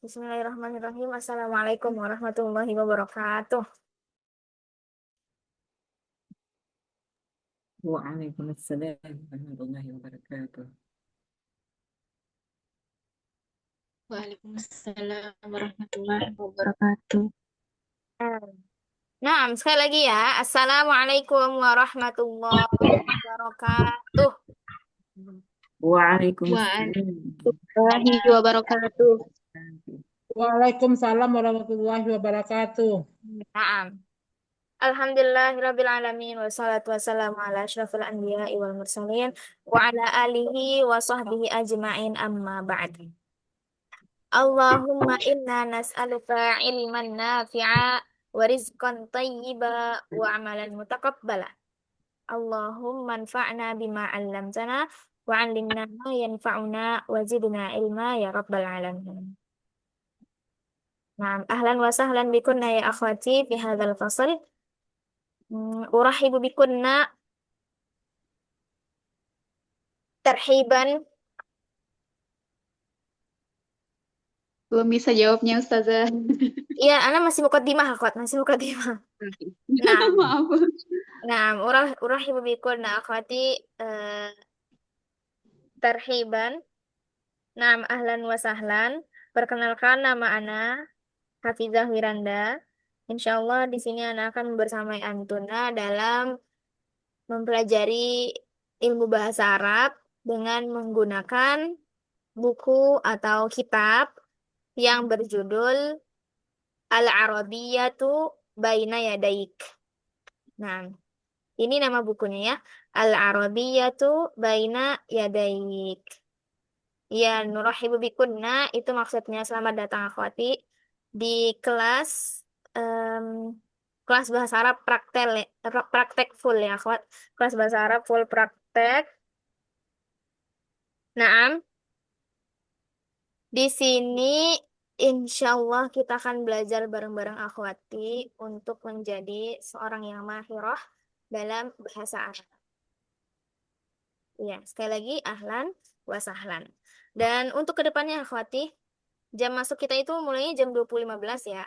Bismillahirrahmanirrahim. Assalamualaikum warahmatullahi wabarakatuh. وعليكم السلام ورحمة الله وبركاته. Waalaikumsalam warahmatullahi wabarakatuh. Nah, sekali lagi ya. Assalamualaikum warahmatullahi wabarakatuh. وعليكم السلام Waalaikumsalam wabarakatuh. Waalaikumsalam warahmatullahi wabarakatuh. Naam. Alhamdulillahirabbil alamin wassalatu wassalamu ala asyrafil anbiya'i wal mursalin wa ala alihi wa sahbihi ajma'in amma ba'd. Allahumma inna nas'aluka ilman nafi'a wa rizqan tayyiba wa amalan mutaqabbala. Allahumma anfa'na bima 'allamtana wa 'allimna ma yanfa'una wa zidna ilma ya rabbal alamin. Nah, ahlan wa sahlan bikunna ya akhwati fi hadzal fasl. Urahibu bikunna tarhiban. Belum bisa jawabnya Ustazah. Iya, ana masih mukaddimah akhwat, masih mukaddimah. Nah, Maaf. nah, urahibu bikunna akhwati tarhiban. Nah, ahlan wa sahlan. Perkenalkan nama ana Hafizah Wiranda. Insya Allah di sini anak akan bersamai Antuna dalam mempelajari ilmu bahasa Arab dengan menggunakan buku atau kitab yang berjudul Al-Arabiyyatu Baina Yadaik. Nah, ini nama bukunya ya. Al-Arabiyyatu Baina Yadaik. Ya, nurahibu bikunna itu maksudnya selamat datang akhwati di kelas em, kelas bahasa Arab praktek full ya akhwat. Kelas bahasa Arab full praktek. Naam, di sini insya Allah kita akan belajar bareng-bareng akhwati untuk menjadi seorang yang mahirah dalam bahasa Arab. Ya, sekali lagi ahlan wa sahlan. Dan untuk kedepannya akhwati, jam masuk kita itu mulainya jam 20.15 ya.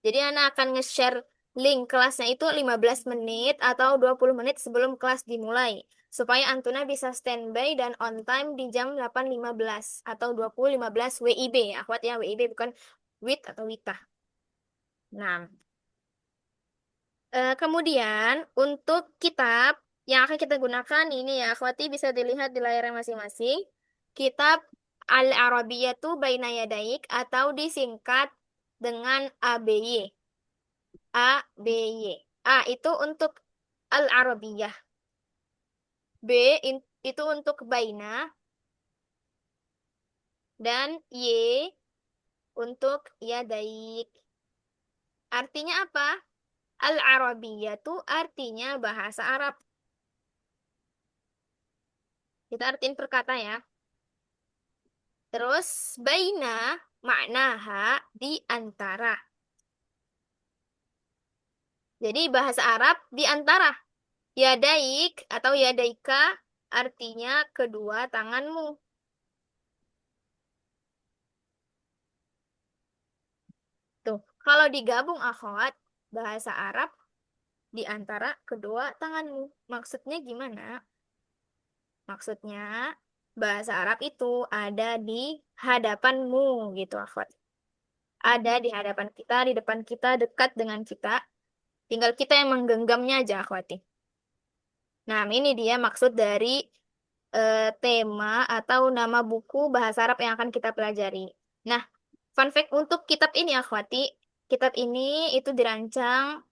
Jadi Ana akan nge-share link kelasnya itu 15 menit atau 20 menit sebelum kelas dimulai. Supaya Antuna bisa standby dan on time di jam 8.15 atau 20.15 WIB. Akhwat ya, WIB bukan WIT atau WITA. Nah, kemudian untuk kitab yang akan kita gunakan ini ya, akhwati bisa dilihat di layarnya masing-masing. Kitab Al-Arabiyyatu Baina Yadaik atau disingkat dengan ABY. ABY. A itu untuk Al-Arabiyyah. Itu untuk Baina. Dan Y untuk Yadaik. Artinya apa? Al-Arabiyyatu artinya bahasa Arab. Kita artiin per kata ya. Terus baina maknaha di antara. Jadi bahasa Arab di antara. Yadaik atau yadaika artinya kedua tanganmu. Tuh, kalau digabung akhwat bahasa Arab di antara kedua tanganmu. Maksudnya gimana? Maksudnya bahasa Arab itu ada di hadapanmu gitu akhwat. Ada di hadapan kita, di depan kita, dekat dengan kita. Tinggal kita yang menggenggamnya aja akhwati. Nah, ini dia maksud dari tema atau nama buku bahasa Arab yang akan kita pelajari. Nah, fun fact untuk kitab ini akhwati, kitab ini itu dirancang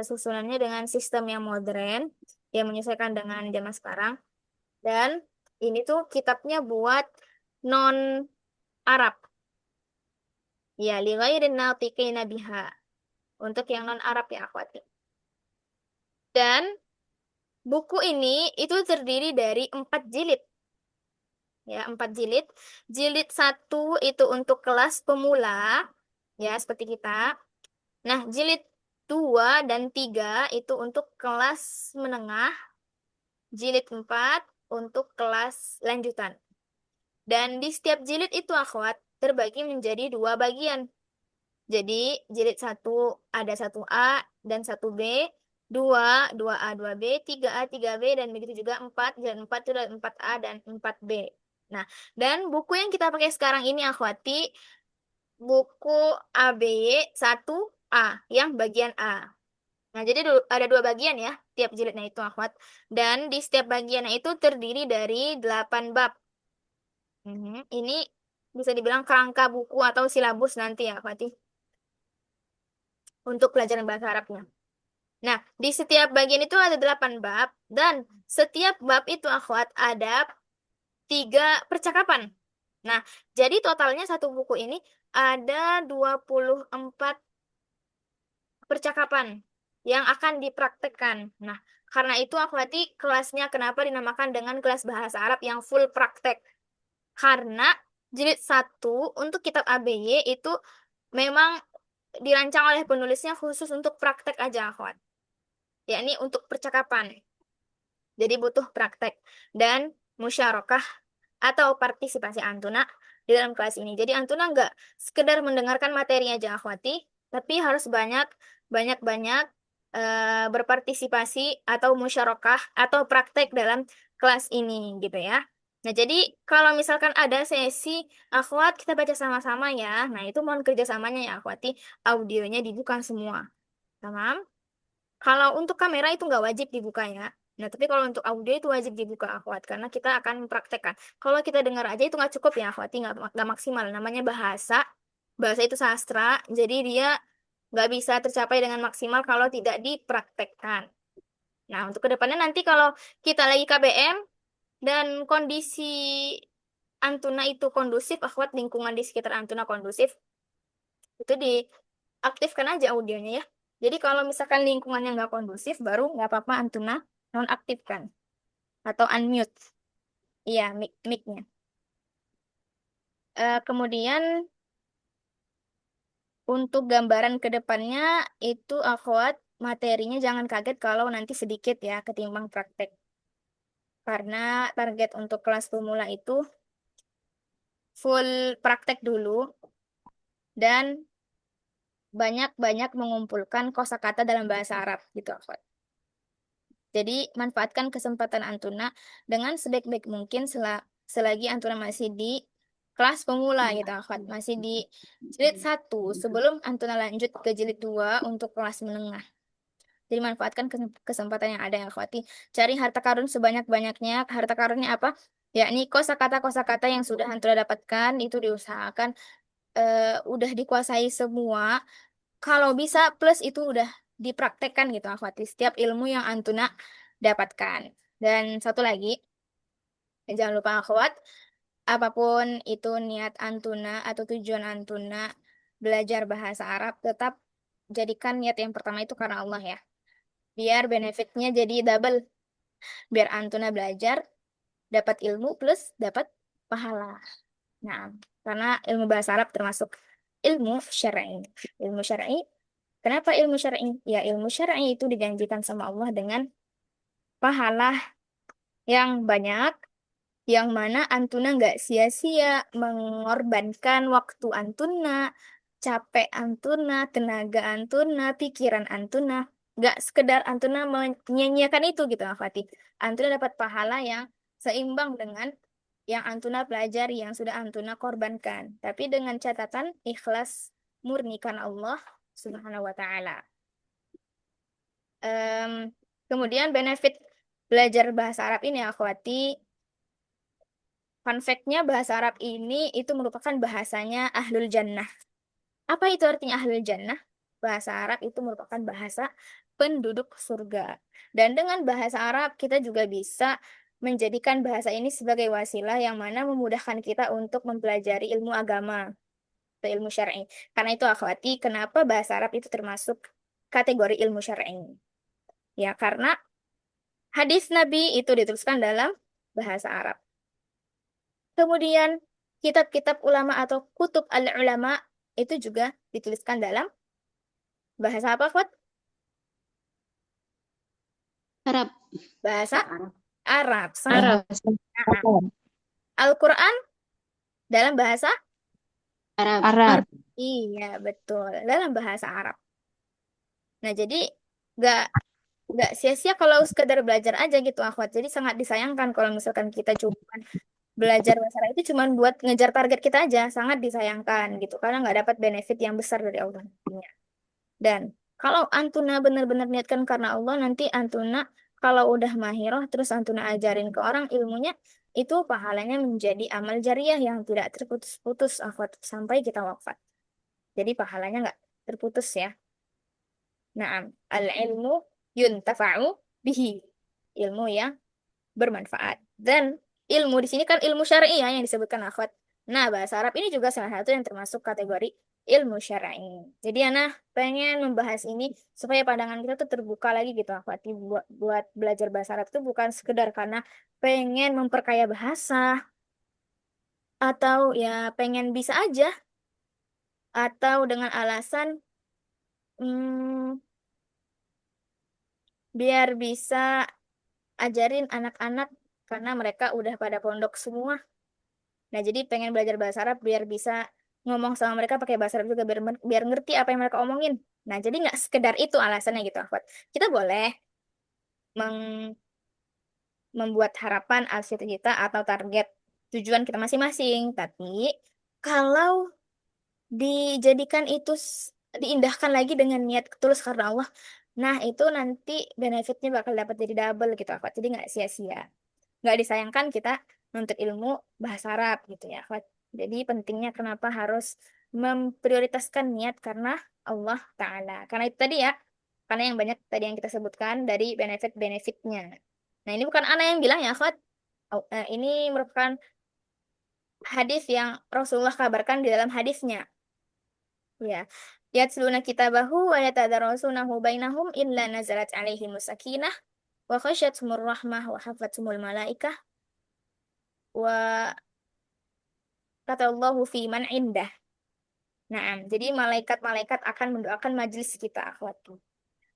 susunannya dengan sistem yang modern, yang menyesuaikan dengan zaman sekarang. Dan ini tuh kitabnya buat non-Arab. Ya, li ghairin natiqina biha. Untuk yang non-Arab ya akhwati. Dan buku ini itu terdiri dari 4 jilid. Ya, 4 jilid. Jilid 1 itu untuk kelas pemula, ya seperti kita. Nah, jilid 2 dan 3 itu untuk kelas menengah. Jilid 4 untuk kelas lanjutan. Dan di setiap jilid itu akhwat, terbagi menjadi 2 bagian. Jadi jilid 1 ada 1A dan 1B, 2, 2A, 2B, 3A, 3B, dan begitu juga 4, jilid 4 itu ada 4A dan 4B. Nah, dan buku yang kita pakai sekarang ini akhwati, buku ABY 1A, yang bagian A. Nah, jadi ada 2 bagian ya, tiap jilidnya itu akhwat. Dan di setiap bagiannya itu terdiri dari 8 bab. Ini bisa dibilang kerangka buku atau silabus nanti ya, akhwati, untuk pelajaran bahasa Arabnya. Nah, di setiap bagian itu ada 8 bab, dan setiap bab itu akhwat ada 3 percakapan. Nah, jadi totalnya satu buku ini ada 24 percakapan yang akan dipraktekkan. Nah, karena itu akhwati, kelasnya kenapa dinamakan dengan kelas bahasa Arab yang full praktek? Karena jilid 1 untuk kitab ABY itu memang dirancang oleh penulisnya khusus untuk praktek aja, akhwat. Yakni untuk percakapan. Jadi butuh praktek dan musyarakah atau partisipasi Antuna di dalam kelas ini. Jadi Antuna nggak sekedar mendengarkan materi aja, akhwati, tapi harus banyak berpartisipasi atau musyarakah atau praktek dalam kelas ini gitu ya. Nah, jadi kalau misalkan ada sesi akhwat kita baca sama-sama ya. Nah, itu mohon kerjasamanya ya, akhwati. Audionya dibuka semua. Tamam? Kalau untuk kamera itu nggak wajib dibuka ya. Nah, tapi kalau untuk audio itu wajib dibuka, akhwat, karena kita akan mempraktekkan. Kalau kita dengar aja itu nggak cukup ya, akhwati, nggak maksimal. Namanya bahasa, bahasa itu sastra, jadi dia nggak bisa tercapai dengan maksimal kalau tidak dipraktekkan. Nah, untuk kedepannya nanti kalau kita lagi KBM dan kondisi Antuna itu kondusif, akhwat, lingkungan di sekitar Antuna kondusif, itu diaktifkan aja audionya ya. Jadi kalau misalkan lingkungannya nggak kondusif, baru nggak apa-apa Antuna nonaktifkan atau unmute. Iya, mic-nya. Kemudian untuk gambaran ke depannya itu akhwat, materinya jangan kaget kalau nanti sedikit ya ketimbang praktek. Karena target untuk kelas pemula itu full praktek dulu dan banyak-banyak mengumpulkan kosakata dalam bahasa Arab gitu, akhwat. Jadi manfaatkan kesempatan Antuna dengan sebaik-baik mungkin selagi Antuna masih di kelas pemula gitu, akhwat. Masih di jilid 1 sebelum Antuna lanjut ke jilid 2 untuk kelas menengah. Jadi manfaatkan kesempatan yang ada ya, akhwati. Cari harta karun sebanyak-banyaknya. Harta karunnya apa? Yakni kosakata-kosakata yang sudah Antuna dapatkan itu diusahakan udah dikuasai semua. Kalau bisa plus itu udah dipraktekkan gitu, akhwati, setiap ilmu yang Antuna dapatkan. Dan satu lagi, jangan lupa akhwat, apapun itu niat Antuna atau tujuan Antuna belajar bahasa Arab, tetap jadikan niat yang pertama itu karena Allah ya. Biar benefitnya jadi double. Biar Antuna belajar, dapat ilmu plus dapat pahala. Nah, karena ilmu bahasa Arab termasuk ilmu syar'i. Ilmu syar'i. Kenapa ilmu syar'i? Ya, ilmu syar'i itu dijanjikan sama Allah dengan pahala yang banyak, yang mana Antuna nggak sia-sia mengorbankan waktu Antuna, capek Antuna, tenaga Antuna, pikiran Antuna. Nggak sekedar Antuna menyanyiakan itu gitu, Fatih. Antuna dapat pahala yang seimbang dengan yang Antuna pelajari, yang sudah Antuna korbankan. Tapi dengan catatan ikhlas murni karena Allah Subhanahu wa Ta'ala. Kemudian benefit belajar bahasa Arab ini, akhwati, fun fact-nya bahasa Arab ini itu merupakan bahasanya Ahlul Jannah. Apa itu artinya Ahlul Jannah? Bahasa Arab itu merupakan bahasa penduduk surga. Dan dengan bahasa Arab kita juga bisa menjadikan bahasa ini sebagai wasilah yang mana memudahkan kita untuk mempelajari ilmu agama atau ilmu syar'i. Karena itu akhwati, kenapa bahasa Arab itu termasuk kategori ilmu syar'i? Ya, karena hadis Nabi itu dituliskan dalam bahasa Arab. Kemudian kitab-kitab ulama atau kutub al-ulama itu juga dituliskan dalam bahasa apa, Fat? Arab. Bahasa Arab. Arab. Sahih. Arab. Al-Quran dalam bahasa Arab. Arab. Iya, betul. Dalam bahasa Arab. Nah, jadi nggak nggak sia-sia kalau sekedar belajar aja gitu, akhwat. Jadi sangat disayangkan kalau misalkan kita cuma belajar bahasa Arab itu cuma buat ngejar target kita aja, sangat disayangkan gitu. Karena nggak dapat benefit yang besar dari Allah nantinya. Dan kalau Antuna benar-benar niatkan karena Allah, nanti Antuna kalau udah mahirah, terus Antuna ajarin ke orang ilmunya, itu pahalanya menjadi amal jariah yang tidak terputus-putus, akhwat, sampai kita wafat. Jadi pahalanya nggak terputus ya. Naam, al-ilmu yuntafa'u bihi. Ilmu yang bermanfaat. Dan ilmu di sini kan ilmu syar'i ya yang disebutkan akhwat. Nah, bahasa Arab ini juga salah satu yang termasuk kategori ilmu syar'i. Jadi Ana pengen membahas ini supaya pandangan kita tuh terbuka lagi gitu akhwat. Buat belajar bahasa Arab itu bukan sekedar karena pengen memperkaya bahasa atau ya pengen bisa aja atau dengan alasan hmm, biar bisa ajarin anak-anak karena mereka udah pada pondok semua. Nah, jadi pengen belajar bahasa Arab biar bisa ngomong sama mereka pakai bahasa Arab juga biar ngerti apa yang mereka omongin. Nah, jadi nggak sekedar itu alasannya gitu, Ahwat. Kita boleh meng- membuat harapan, cita-cita atau target tujuan kita masing-masing. Tapi kalau dijadikan itu diindahkan lagi dengan niat tulus karena Allah, nah itu nanti benefitnya bakal dapat jadi double gitu, Ahwat. Jadi nggak sia-sia. Nggak disayangkan kita nuntut ilmu bahasa Arab gitu ya, akhwat. Jadi pentingnya kenapa harus memprioritaskan niat karena Allah Ta'ala. Karena itu tadi ya, karena yang banyak tadi yang kita sebutkan dari benefit-benefitnya. Nah ini bukan ana yang bilang ya, akhwat. Ini merupakan hadis yang Rasulullah kabarkan di dalam hadisnya. Ya, yatluna kitabahu wa yatadarasunahu bainahum illa nazalat alaihimus sakinah wa khasyatumur rahmah wa hafatumul malaikah wa kata Allahu fi man indah. Nah, jadi malaikat-malaikat akan mendoakan majelis kita, akhwat.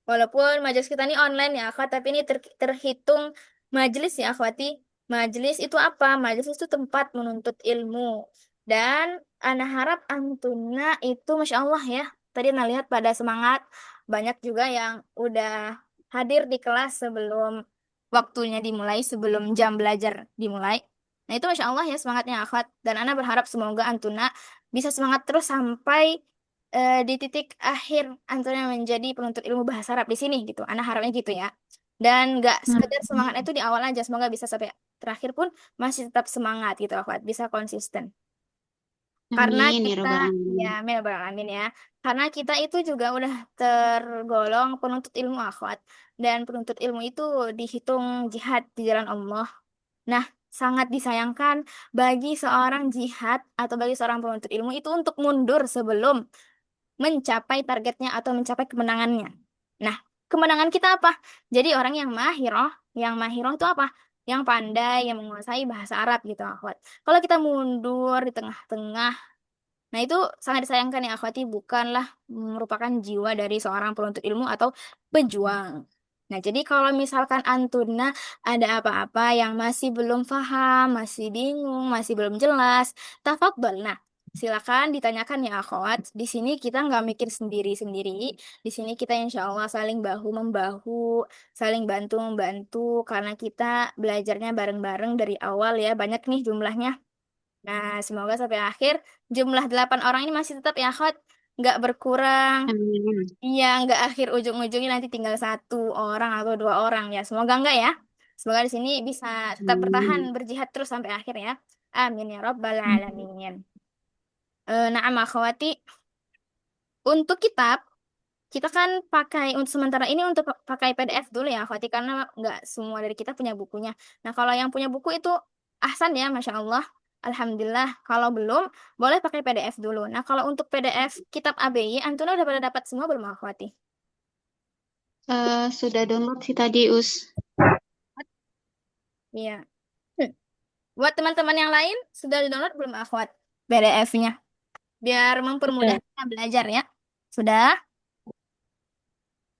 Walaupun majelis kita ini online ya, akhwat, tapi ini terhitung majelis ya, akhwati. Majelis itu apa? Majelis itu tempat menuntut ilmu. Dan ana harap antuna itu, Masya Allah ya. Tadi ana lihat pada semangat, banyak juga yang udah hadir di kelas sebelum waktunya dimulai, sebelum jam belajar dimulai. Nah itu Masya Allah ya semangatnya akhwat. Dan ana berharap semoga antuna bisa semangat terus sampai di titik akhir antara menjadi penuntut ilmu bahasa Arab di sini gitu. Anak harapnya gitu ya. Dan nggak sekedar semangat itu di awal aja, semoga bisa sampai terakhir pun masih tetap semangat gitu, akhwat, bisa konsisten. Karena Amin ya kita Rabbal ya Alamin. amin ya Rabbal alamin ya. Karena kita itu juga udah tergolong penuntut ilmu, akhwat. Dan penuntut ilmu itu dihitung jihad di jalan Allah. Nah, sangat disayangkan bagi seorang jihad atau bagi seorang penuntut ilmu itu untuk mundur sebelum mencapai targetnya atau mencapai kemenangannya. Nah, kemenangan kita apa? Jadi orang yang mahiroh itu apa? Yang pandai, yang menguasai bahasa Arab gitu, akhwat. Kalau kita mundur di tengah-tengah, nah itu sangat disayangkan ya, akhwati, bukanlah merupakan jiwa dari seorang penuntut ilmu atau pejuang. Nah, jadi kalau misalkan Antuna ada apa-apa yang masih belum paham, masih bingung, masih belum jelas, tafadhol. Nah, silakan ditanyakan ya, akhwat. Di sini kita nggak mikir sendiri-sendiri. Di sini kita insya Allah saling bahu-membahu, saling bantu-membantu, karena kita belajarnya bareng-bareng dari awal ya. Banyak nih jumlahnya. Nah, semoga sampai akhir jumlah 8 orang ini masih tetap ya, akhwat. Nggak berkurang. Amin. Iya, nggak akhir ujung-ujungnya nanti tinggal 1 orang atau 2 orang ya. Semoga enggak ya. Semoga di sini bisa tetap bertahan Amin. berjihad terus sampai akhir ya. Amin ya Rabbal alamin. Na'am akhwati, untuk kitab kita kan pakai untuk sementara ini untuk pakai PDF dulu ya akhwati karena nggak semua dari kita punya bukunya. Nah, kalau yang punya buku itu ahsan ya, Masya Allah. Alhamdulillah. Kalau belum, boleh pakai PDF dulu. Nah, kalau untuk PDF kitab ABY, Antuna udah pada dapat semua belum akhwati? Sudah download sih tadi, Us. Iya. Buat teman-teman yang lain, sudah di-download belum akhwat PDF-nya? Biar mempermudah Sudah. kita belajar ya. Sudah?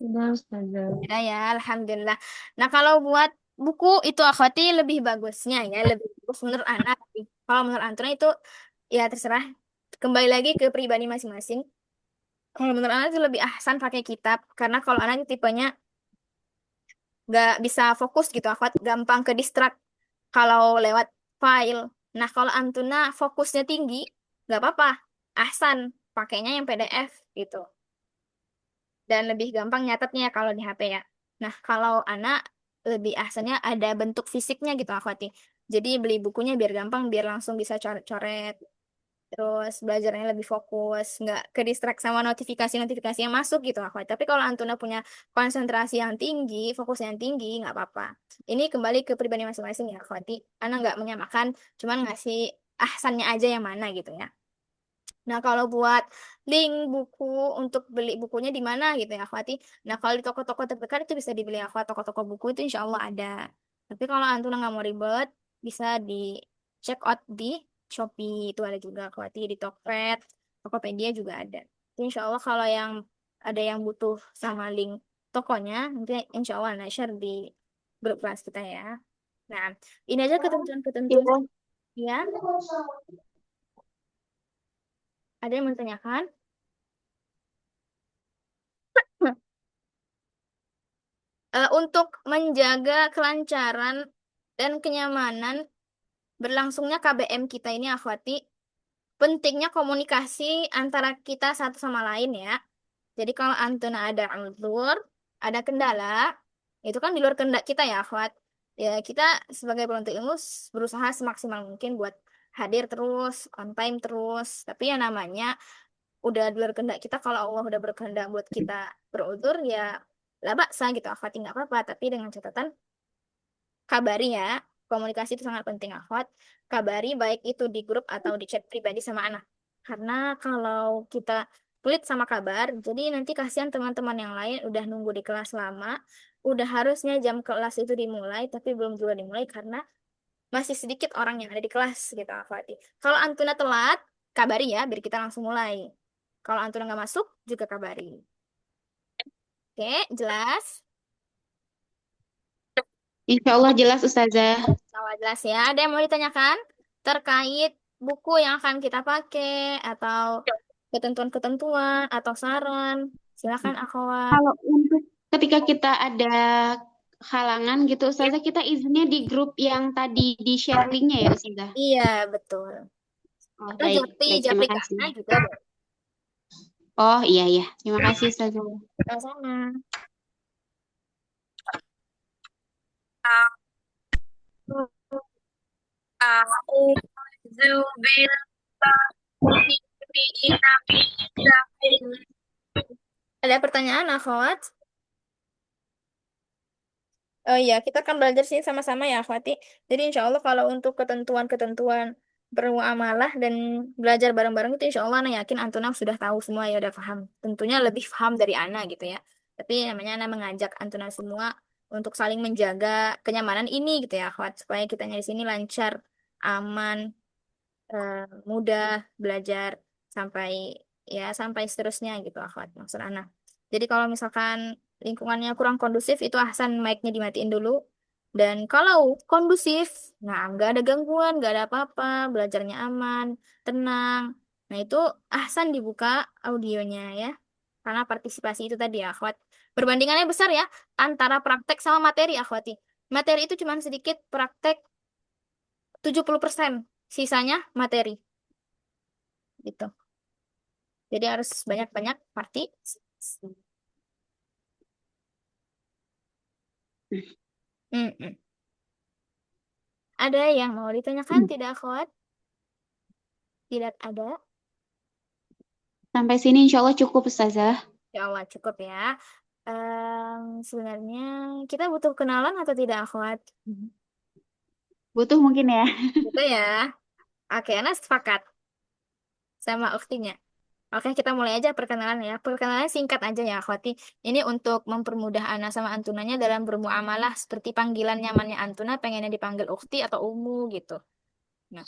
Sudah, Ustazah. Sudah ya, Alhamdulillah. Nah, kalau buat buku itu akhwati lebih bagusnya ya, lebih bagus menurut anak. Kalau menurut Antuna itu ya terserah. kembali lagi ke pribadi masing-masing. Kalau menurut anak itu lebih ahsan pakai kitab, karena kalau anak tipenya nggak bisa fokus gitu, akhwat, gampang ke distract kalau lewat file. Nah, kalau Antuna fokusnya tinggi, nggak apa-apa, ahsan pakainya yang PDF gitu. Dan lebih gampang nyatetnya kalau di HP ya. Nah, kalau anak lebih ahsannya ada bentuk fisiknya gitu akhwati. Jadi beli bukunya biar gampang, biar langsung bisa coret-coret. Terus belajarnya lebih fokus, nggak ke distract sama notifikasi-notifikasi yang masuk gitu akhwat. Tapi kalau Antuna punya konsentrasi yang tinggi, fokus yang tinggi, nggak apa-apa. Ini kembali ke pribadi masing-masing ya akhwati. Ana nggak menyamakan, cuman ngasih ahsannya aja yang mana gitu ya. Nah, kalau buat link buku untuk beli bukunya di mana gitu ya, akhwati. Nah, kalau di toko-toko terdekat itu bisa dibeli akhwat. Toko-toko buku itu insya Allah ada. Tapi kalau Antuna nggak mau ribet, bisa di check out di Shopee itu ada juga akhwati. Di Tokped, Tokopedia juga ada. Itu insya Allah kalau yang ada yang butuh sama link tokonya, nanti insya Allah nah share di grup kelas kita ya. Nah, ini aja ketentuan-ketentuan Ya. ya. Ada yang mau ditanyakan? Untuk menjaga kelancaran dan kenyamanan berlangsungnya KBM kita ini, akhwati, pentingnya komunikasi antara kita satu sama lain ya. Jadi kalau Antuna ada uzur, ada kendala, itu kan di luar kehendak kita ya, akhwat. Ya, kita sebagai penuntut ilmu berusaha semaksimal mungkin buat hadir terus, on time terus. Tapi ya namanya udah di luar kehendak kita, kalau Allah udah berkehendak buat kita beruzur, ya lah baksa gitu, akhwat, nggak apa-apa. Tapi dengan catatan, kabari ya, komunikasi itu sangat penting akhwat. Kabari baik itu di grup atau di chat pribadi sama anak. Karena kalau kita pelit sama kabar, jadi nanti kasihan teman-teman yang lain udah nunggu di kelas lama, udah harusnya jam kelas itu dimulai, tapi belum juga dimulai karena masih sedikit orang yang ada di kelas gitu akhwati. Kalau Antuna telat, kabari ya, biar kita langsung mulai. Kalau Antuna nggak masuk, juga kabari. Oke, jelas? Insya Allah jelas Ustazah. Kalau jelas ya, ada yang mau ditanyakan terkait buku yang akan kita pakai atau ketentuan-ketentuan atau saran? Silakan akhwat. Kalau untuk ketika kita ada halangan gitu Ustazah, kita izinnya di grup yang tadi di share linknya ya Ustazah. Iya, betul. Oh, Atau baik, Japri, baik, Japri terima ke kasih. Ana juga boleh. Oh iya ya, terima kasih Ustazah. Sama-sama. Ada pertanyaan, akhwat? Oh iya, kita akan belajar sini sama-sama ya, akhwati. Jadi insya Allah kalau untuk ketentuan-ketentuan bermuamalah dan belajar bareng-bareng itu insya Allah Ana yakin Antuna sudah tahu semua ya, udah paham. Tentunya lebih paham dari Ana gitu ya. Tapi namanya Ana mengajak Antuna semua untuk saling menjaga kenyamanan ini gitu ya, akhwat. Supaya kitanya di sini lancar, aman, eh, mudah belajar sampai sampai seterusnya gitu, akhwat, maksud Ana. Jadi kalau misalkan lingkungannya kurang kondusif, itu ahsan mic-nya dimatiin dulu. Dan kalau kondusif, nah nggak ada gangguan, nggak ada apa-apa, belajarnya aman, tenang. Nah itu ahsan dibuka audionya ya. Karena partisipasi itu tadi ya, akhwat. Perbandingannya besar ya antara praktek sama materi, akhwati. Materi itu cuma sedikit, praktek 70%, sisanya materi gitu. Jadi harus banyak-banyak partisipasi. Mm-mm. Ada yang mau ditanyakan? Tidak, akhwat? Tidak ada. Sampai sini insya Allah cukup Ustazah. Ya Allah, cukup ya. Sebenarnya kita butuh kenalan atau tidak, akhwat? Butuh mungkin ya. Gitu ya. Oke, Ana sepakat sama uktinya. Oke, kita mulai aja perkenalan ya. Perkenalan singkat aja ya, akhwati. Ini untuk mempermudah Ana sama Antunanya dalam bermuamalah, seperti panggilan nyamannya Antuna, pengennya dipanggil ukti atau umu gitu. Nah,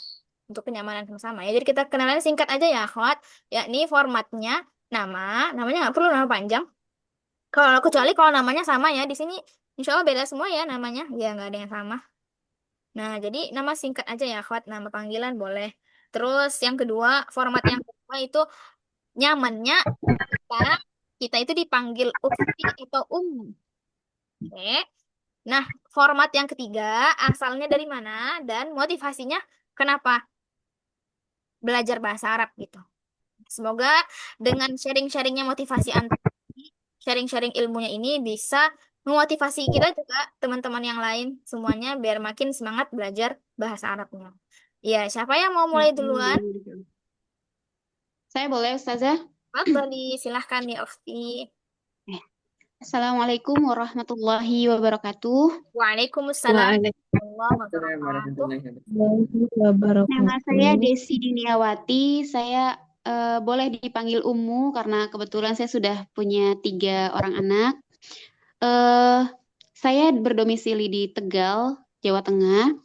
untuk kenyamanan sama-sama ya. Jadi kita kenalan singkat aja ya, akhwat. Yakni formatnya namanya nggak perlu nama panjang. Kalau kecuali kalau namanya sama ya, di sini insya Allah beda semua ya namanya. Ya nggak ada yang sama. Nah, jadi nama singkat aja ya, akhwat. Nama panggilan boleh. Terus yang kedua, format yang kedua Cuma itu nyamannya kita kita itu dipanggil ukti atau Oke. Nah, format yang ketiga asalnya dari mana dan motivasinya kenapa belajar bahasa Arab gitu. Semoga dengan sharing-sharingnya motivasi antar sharing-sharing ilmunya ini bisa memotivasi kita juga teman-teman yang lain semuanya biar makin semangat belajar bahasa Arabnya. Ya, siapa yang mau mulai duluan? Saya boleh, Ustazah? Fadhali, silahkan ya Ufti. Assalamualaikum warahmatullahi wabarakatuh. Waalaikumsalam warahmatullahi Assalamualaikum wabarakatuh. warahmatullahi wabarakatuh. Nama saya Desi Diniawati. Saya boleh dipanggil Umu karena kebetulan saya sudah punya 3 orang anak. Eh, saya berdomisili di Tegal, Jawa Tengah.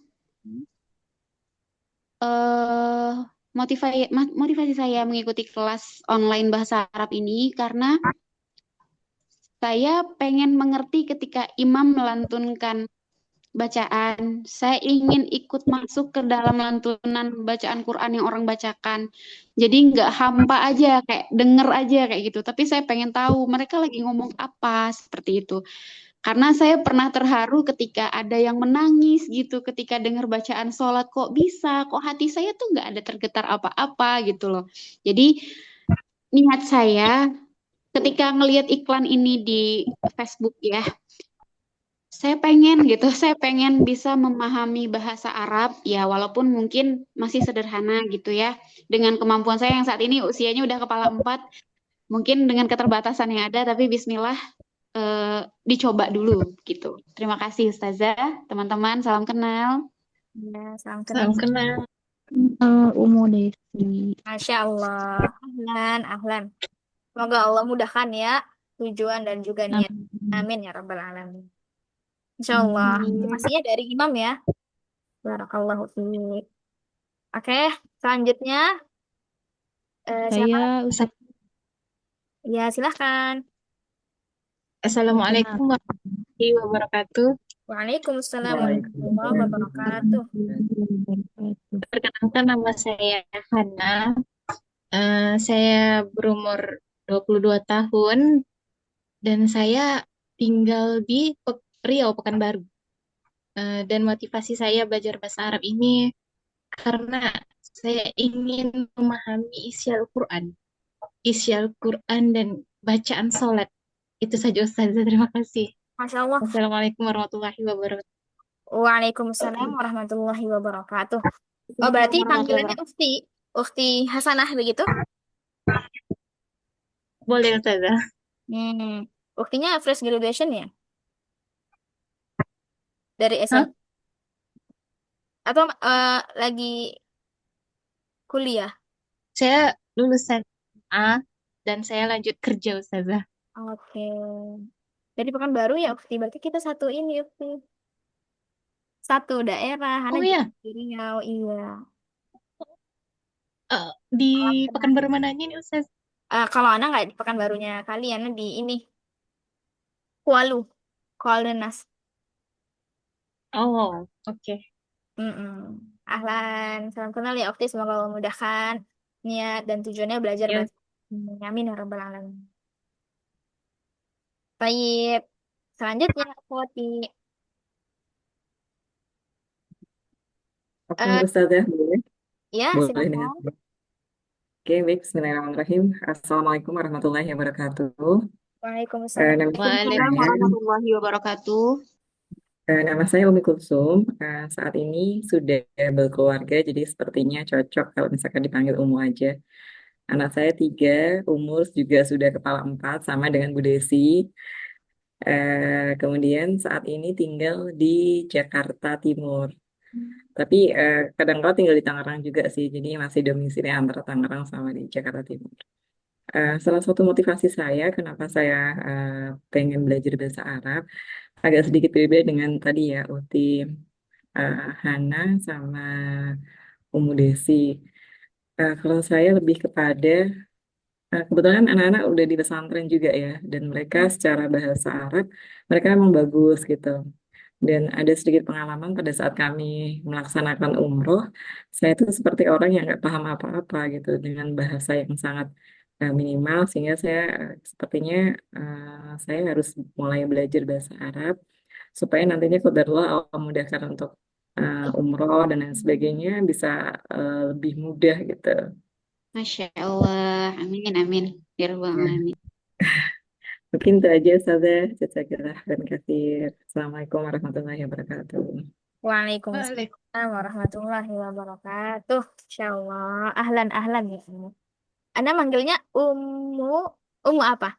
Eh, motivasi saya mengikuti kelas online bahasa Arab ini karena saya pengen mengerti ketika imam melantunkan bacaan. Saya ingin ikut masuk ke dalam lantunan bacaan Quran yang orang bacakan. Jadi nggak hampa aja, kayak denger aja kayak gitu. Tapi saya pengen tahu mereka lagi ngomong apa, seperti itu. Karena saya pernah terharu ketika ada yang menangis gitu, ketika dengar bacaan sholat, kok bisa, kok hati saya tuh nggak ada tergetar apa-apa gitu loh. Jadi niat saya ketika ngelihat iklan ini di Facebook ya, saya pengen gitu, saya pengen bisa memahami bahasa Arab ya walaupun mungkin masih sederhana gitu ya. Dengan kemampuan saya yang saat ini usianya udah kepala 4, mungkin dengan keterbatasan yang ada tapi bismillah dicoba dulu gitu. Terima kasih Ustazah, teman-teman, salam kenal. Ya, salam kenal. Salam kenal. Umu Desi. Masya Allah. Ahlan, ahlan. Semoga Allah mudahkan ya tujuan dan juga niat. Amin ya Rabbal Alamin. Insya Allah. Motivasinya dari imam ya. Barakallahu fiik. Oke, selanjutnya siapa? Saya Ustaz. Ya, silahkan. Assalamualaikum warahmatullahi wabarakatuh. Waalaikumsalam warahmatullahi wabarakatuh. Perkenalkan nama saya Hana. Saya berumur 22 tahun dan saya tinggal di Riau, Pekanbaru. Dan motivasi saya belajar bahasa Arab ini karena saya ingin memahami isi Al-Quran dan bacaan sholat. Itu saja Ustazah, terima kasih. Masya Allah. Assalamualaikum warahmatullahi wabarakatuh. Waalaikumsalam warahmatullahi wabarakatuh. Oh, berarti panggilannya Ufti. Ufti Hasanah begitu? Boleh Ustazah. Uftinya fresh graduation ya? Dari Hah? SMA? Atau lagi kuliah? Saya lulusan A dan saya lanjut kerja Ustazah. Oke. Dari Pekanbaru ya Ufti. Berarti kita satu ini Ufti. Satu daerah. Hana Oh juga iya, di Riau. Iya. di Pekanbaru mananya nih Ustaz? Kalau Ana nggak di Pekanbarunya kalian di ini Kualu, Kualdenas. Oh, oke. Mm-mm. Ahlan, salam kenal ya Ufti. Semoga Allah memudahkan niat dan tujuannya belajar Ya, bahasa. Amin ya Rabbal Alamin. Baik, selanjutnya Ufti. Oke, Eh, Ustazah, boleh? ya, Boleh dengan. silakan. Oke, baik. Bismillahirrahmanirrahim. Assalamualaikum warahmatullahi wabarakatuh. Waalaikumsalam. Nama Waalaikumsalam saya, warahmatullahi wabarakatuh. nama saya Umi Kulsum. Saat ini sudah berkeluarga, jadi sepertinya cocok kalau misalkan dipanggil Umu aja. Anak saya 3, umur juga sudah kepala 4, sama dengan Bu Desi. Kemudian saat ini tinggal di Jakarta Timur. Tapi kadang-kadang tinggal di Tangerang juga sih, jadi masih domisili antara Tangerang sama di Jakarta Timur. Salah satu motivasi saya kenapa saya pengen belajar bahasa Arab agak sedikit berbeda dengan tadi ya Uti, Hana sama Umu Desi. Kalau saya lebih kepada kebetulan anak-anak udah di pesantren juga ya, dan mereka secara bahasa Arab mereka emang bagus gitu. Dan ada sedikit pengalaman pada saat kami melaksanakan umroh, saya itu seperti orang yang nggak paham apa-apa gitu dengan bahasa yang sangat minimal, sehingga saya sepertinya saya harus mulai belajar bahasa Arab supaya nantinya qadarullah Allah mudahkan untuk umroh dan lain sebagainya bisa lebih mudah gitu. Masya Allah. Amin, amin. Ya Rabbal Ya. Alamin. Mungkin itu aja Ustazah. Jazakallah dan katsir. Assalamualaikum warahmatullahi wabarakatuh. Waalaikumsalam warahmatullahi wabarakatuh. Insya Allah. Ahlan, ahlan ya. Anda manggilnya Umu apa?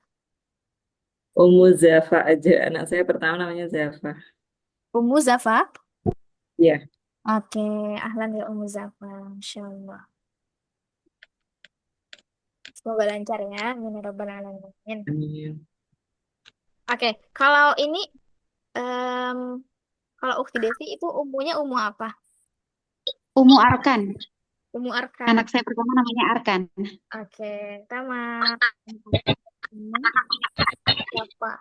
Ummu Zafa aja. Anak saya pertama namanya Zafa. Umu Zafa? Ya, Oke, ahlan ya Umu Zafa. Insya Allah. Semoga lancar ya. Amin ya rabbal alamin. amin. Oke, kalau ini, em, kalau Ukti Desi itu umunya umu apa? Umu Arkan. Umu Arkan. Anak saya pertama namanya Arkan. Oke, sama. Siapa?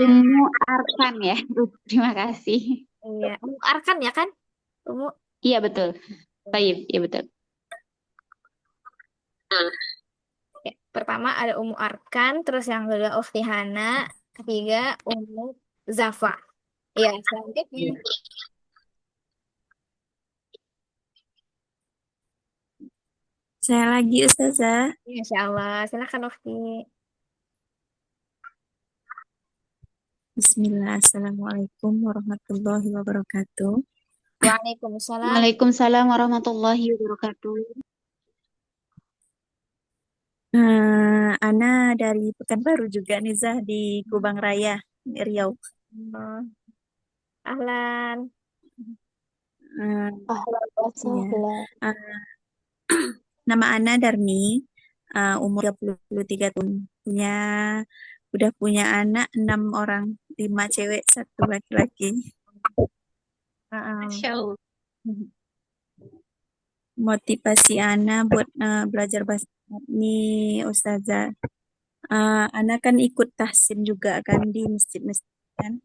Umu Arkan ya. Terima kasih. Iya, Umu Arkan ya kan? Umu. Iya betul. Baik, iya betul. Oke, pertama ada Umu Arkan, terus yang kedua Ukti Hana, ketiga Umu Zafa. Iya, selanjutnya. Ya. Saya lagi Ustazah. Insya Allah, silakan Ukti. Bismillah. Assalamualaikum warahmatullahi wabarakatuh. Waalaikumsalam. Waalaikumsalam warahmatullahi wabarakatuh. Ana dari Pekanbaru juga nih Zah di Kubang Raya, Riau. Ahlan. Eh, Ahlan wa iya. sahlan. Eh, Nama Ana Darni, umur 33 tahun. Udah punya anak 6 orang, 5 cewek, 1 laki-laki. Masya Allah. Motivasi Ana buat belajar bahasa Arab nih Ustazah. Ana kan ikut tahsin juga kan di masjid-masjid kan.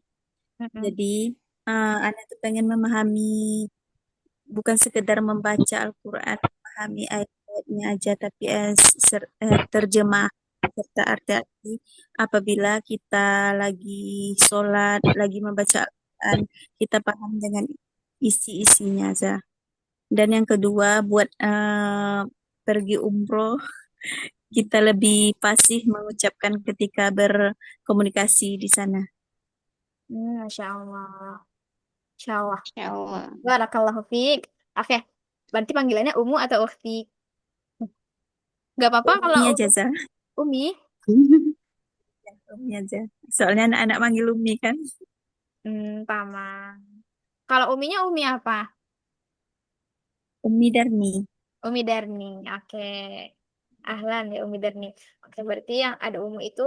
Jadi Ana tuh pengen memahami, bukan sekedar membaca Al-Quran, memahami ayat-ayatnya aja, tapi terjemah serta arti-arti apabila kita lagi sholat, lagi membaca Al-Quran, kita paham dengan isi-isinya aja. Dan yang kedua, buat pergi umroh, kita lebih fasih mengucapkan ketika berkomunikasi di sana. Masya Allah. Insya Allah. Masya Allah. Barakallahu fiik. Oke, berarti panggilannya Umu atau Ukti? Gak apa-apa kalau Umi aja, Zah. Umi. Umi aja. Soalnya anak-anak manggil Umi kan. Paman. Kalau Uminya Umi apa? Umi Darni. Umi Darni. Oke. Ahlan ya Umi Darni. Oke, berarti yang ada Umu itu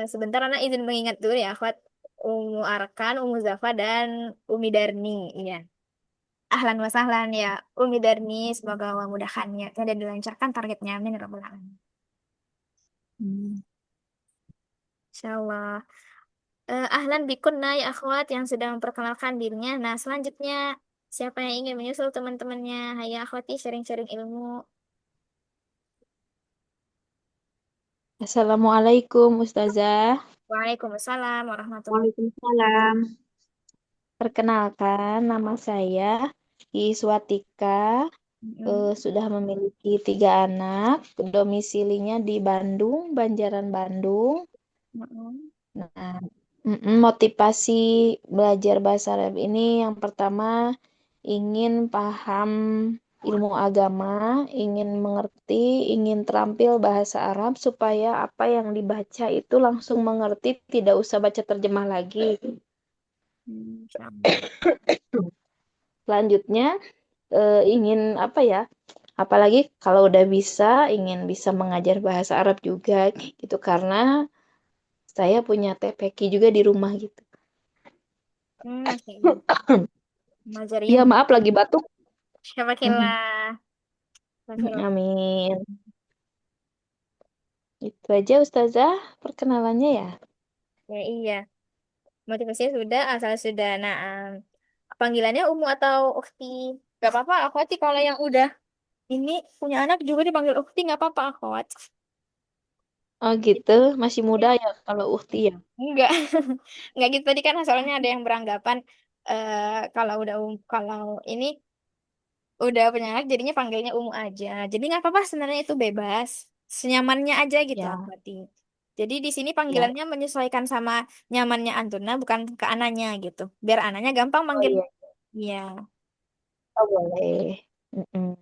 sebentar Anak izin mengingat dulu ya, akhwat. Umu Arkan, Umu Zafa, dan Umi Darni. Iya. Ahlan wa sahlan ya Umi Darni. Semoga Allah mudahkannya dan dilancarkan targetnya. Amin ya rabbal alamin. Hmm. Insyaallah. Ahlan bikunna ya akhwat yang sudah memperkenalkan dirinya. Nah, selanjutnya siapa yang ingin menyusul teman-temannya? Hayya akhwati sharing-sharing ilmu. Assalamualaikum Ustazah. Waalaikumsalam warahmatullahi Waalaikumsalam. Perkenalkan, nama saya Iswatika. wabarakatuh. Sudah memiliki 3 anak. Domisilinya di Bandung, Banjaran, Bandung. Nah, motivasi belajar bahasa Arab ini yang pertama ingin paham ilmu agama, ingin mengerti, ingin terampil bahasa Arab supaya apa yang dibaca itu langsung mengerti, tidak usah baca terjemah lagi. Selanjutnya ingin apa ya? Apalagi kalau udah bisa, ingin bisa mengajar bahasa Arab juga gitu karena saya punya TPQ juga di rumah gitu. Ngajarnya Ya maaf lagi batuk. siapa kira? Amin. Itu aja Ustazah perkenalannya ya. Ya iya. Motivasinya sudah, asal sudah. Nah, panggilannya Umu atau Ukti? Gak apa-apa, akhwati kalau yang udah ini punya anak juga dipanggil Ukti, nggak apa-apa, akhwat. Oh gitu, masih muda ya kalau Uhti ya. Enggak, enggak gitu tadi kan soalnya ada yang beranggapan kalau kalau ini udah punya anak jadinya panggilnya Umu aja. Jadi nggak apa-apa sebenarnya itu bebas, senyamannya aja gitu Ya, akhwati. Jadi di sini ya. panggilannya menyesuaikan sama nyamannya Antuna, bukan ke anaknya gitu. Biar anaknya gampang Oh manggil. iya. Iya, Oh boleh. Mm-mm.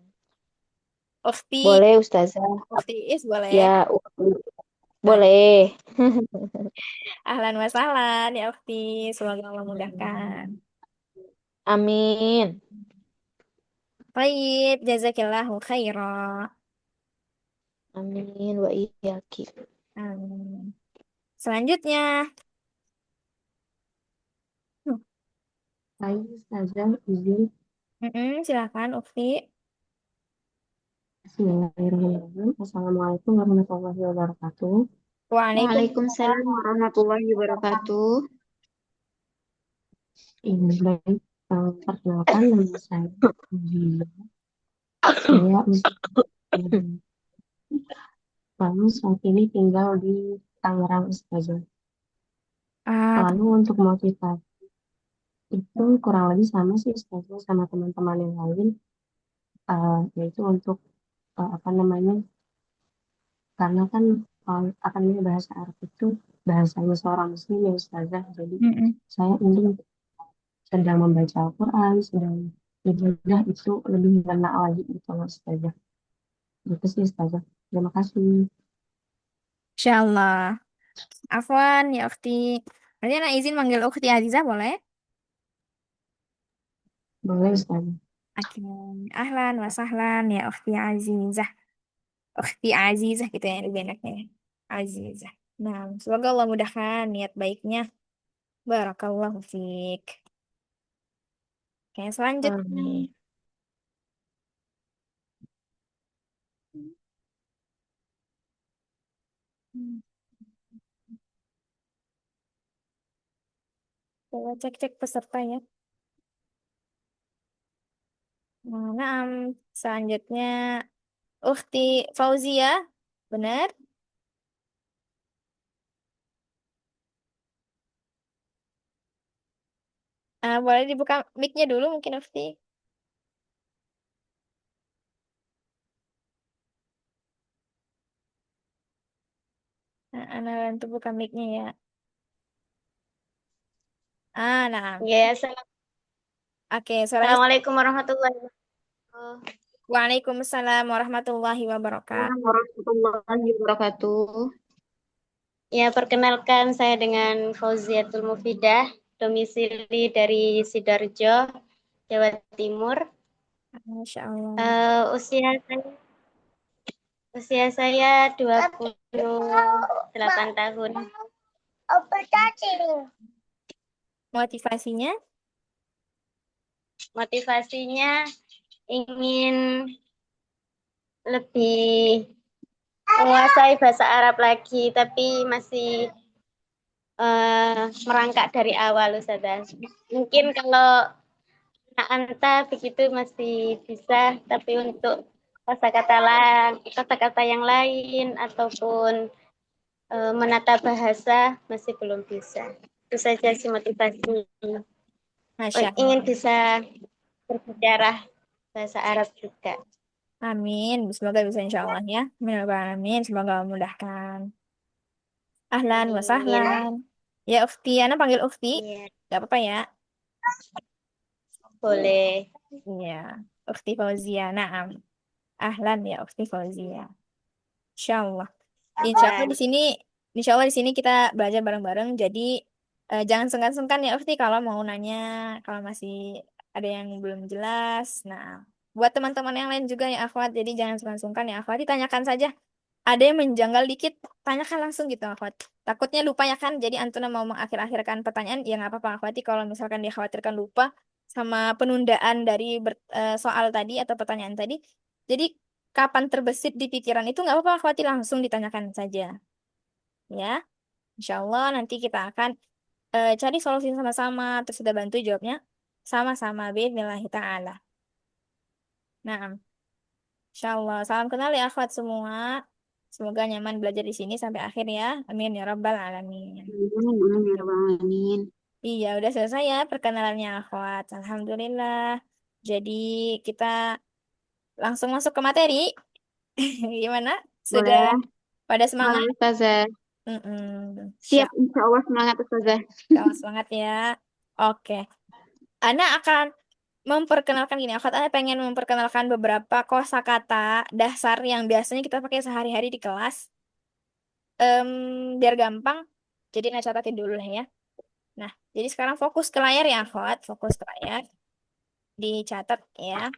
Ukti, Boleh Ustazah. Ukti Is boleh. Ya, Uhti. Ah, Boleh. ahlan wa sahlan ya Ukti, semoga Allah mudahkan. Amin. Baik, jazakillahu khairan. Amin wa iyyaki. Amin. Selanjutnya, hmm, Baik, Ustazah, izin. silakan Ukti. Bismillahirrahmanirrahim. Assalamualaikum warahmatullahi wabarakatuh. Waalaikumsalam. Waalaikumsalam warahmatullahi wabarakatuh. Ini baik. Perkenalkan nama saya Gina. Saya usia lalu saat ini tinggal di Tangerang, Ustazah. Ah, Lalu untuk motivasi itu kurang lebih sama sih, Ustazah, sama teman-teman yang lain. Yaitu untuk apa namanya? Karena kan apa namanya bahasa Arab itu bahasanya seorang muslim ya, Ustazah. Jadi mm-mm. saya ingin sedang membaca Al-Quran, sedang ibadah itu lebih ngena lagi gitu loh Ustazah. Gitu sih Ustazah. Terima kasih. Insyaallah. Afwan ya Ukti. Berarti anak izin manggil Ukti Aziza boleh? Boleh Ustazah. Oke. Ahlan wa sahlan ya Ukti Azizah. Ukti Azizah gitu ya lebih enaknya. Azizah. Nah, semoga Allah mudahkan niat baiknya. Barakallahu fiik. Oke, selanjutnya. Amin. Hmm, Coba cek-cek peserta ya. Nah, selanjutnya Ukti Fauzia, benar? Boleh dibuka mic-nya dulu mungkin Ukti. Ana bantu buka mic-nya ya. Nah. Ya, Oke, suaranya. Assalamualaikum warahmatullahi wabarakatuh. Waalaikumsalam warahmatullahi wabarakatuh. Warahmatullahi wabarakatuh. Ya, perkenalkan saya dengan Fauziatul Mufidah, domisili dari Sidoarjo, Jawa Timur. Masya Allah. Usia saya 28 tahun. Motivasinya? Motivasinya ingin lebih menguasai bahasa Arab lagi, tapi masih merangkak dari awal, Ustazah. Mungkin kalau anak Anta begitu masih bisa, tapi untuk kata-kata yang lain ataupun menata bahasa masih belum bisa. Itu saja sih motivasi. Masya Ingin Allah. bisa berbicara bahasa Arab juga. Amin. Semoga bisa insya Allah ya. Amin. Semoga memudahkan. Ahlan wa Amin. sahlan. Ya Ufti, Ana panggil Ufti. Iya, Gak apa-apa ya. boleh. Iya. Ufti Fauzia. Naam. Ahlan ya Ufti Fauzia. Insya Allah. Insya Allah Dan di sini, insya Allah di sini kita belajar bareng-bareng. Jadi jangan sungkan-sungkan ya Ufti kalau mau nanya, kalau masih ada yang belum jelas. Nah, buat teman-teman yang lain juga ya akhwat. Jadi jangan sungkan-sungkan ya akhwat. Ditanyakan saja. Ada yang menjanggal dikit, tanyakan langsung gitu akhwat. Takutnya lupa ya kan. Jadi Antuna mau mengakhir-akhirkan pertanyaan, ya nggak apa-apa akhwati. Kalau misalkan dikhawatirkan lupa sama penundaan dari soal tadi atau pertanyaan tadi. Jadi kapan terbesit di pikiran itu nggak apa-apa akhwati langsung ditanyakan saja. Ya, insya Allah nanti kita akan cari solusi sama-sama, terus kita bantu jawabnya sama-sama. Bismillah ta'ala. Nah, insyaallah. Salam kenal ya akhwat semua. Semoga nyaman belajar di sini sampai akhir ya. Amin ya rabbal alamin. Amin, amin, ya rabbal alamin. Iya, udah selesai ya perkenalannya akhwat. Alhamdulillah. Jadi kita langsung masuk ke materi. Gimana? Sudah Boleh, pada boleh semangat? Ustazah. Mm-mm. Siap, insya Allah semangat Ustazah. Sama semangat ya. Oke. Ana akan memperkenalkan gini. Ana pengen memperkenalkan beberapa kosakata dasar yang biasanya kita pakai sehari-hari di kelas. Biar gampang. Jadi Ana catatin dulu lah ya. Nah, jadi sekarang fokus ke layar ya, akhwat. Fokus ke layar. Dicatat ya.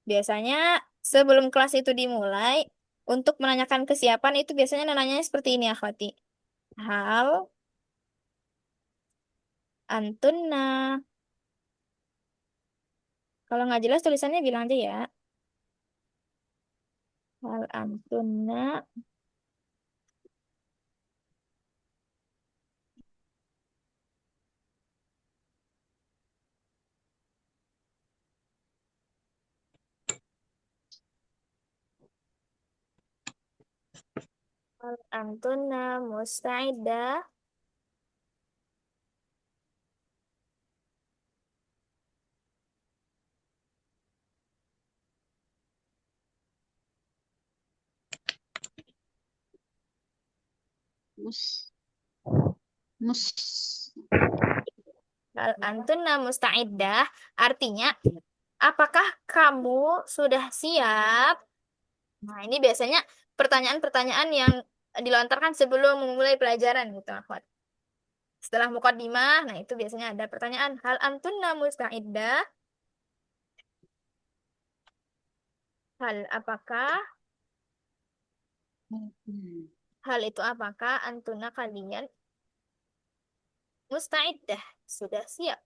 Biasanya sebelum kelas itu dimulai, untuk menanyakan kesiapan itu biasanya nanya seperti ini, akhwati. Hal antunna. Kalau nggak jelas tulisannya bilang aja ya. Hal antunna. Hal antunna mustaidah. Mus, mus, Hal antunna mustaidah artinya apakah kamu sudah siap? Nah, ini biasanya pertanyaan-pertanyaan yang dilontarkan sebelum memulai pelajaran gitu, akhwat. Setelah mukadimah, nah itu biasanya ada pertanyaan hal antunna mustaidah? Hal apakah? Hal itu apakah antuna kalian mustaidah? Sudah siap?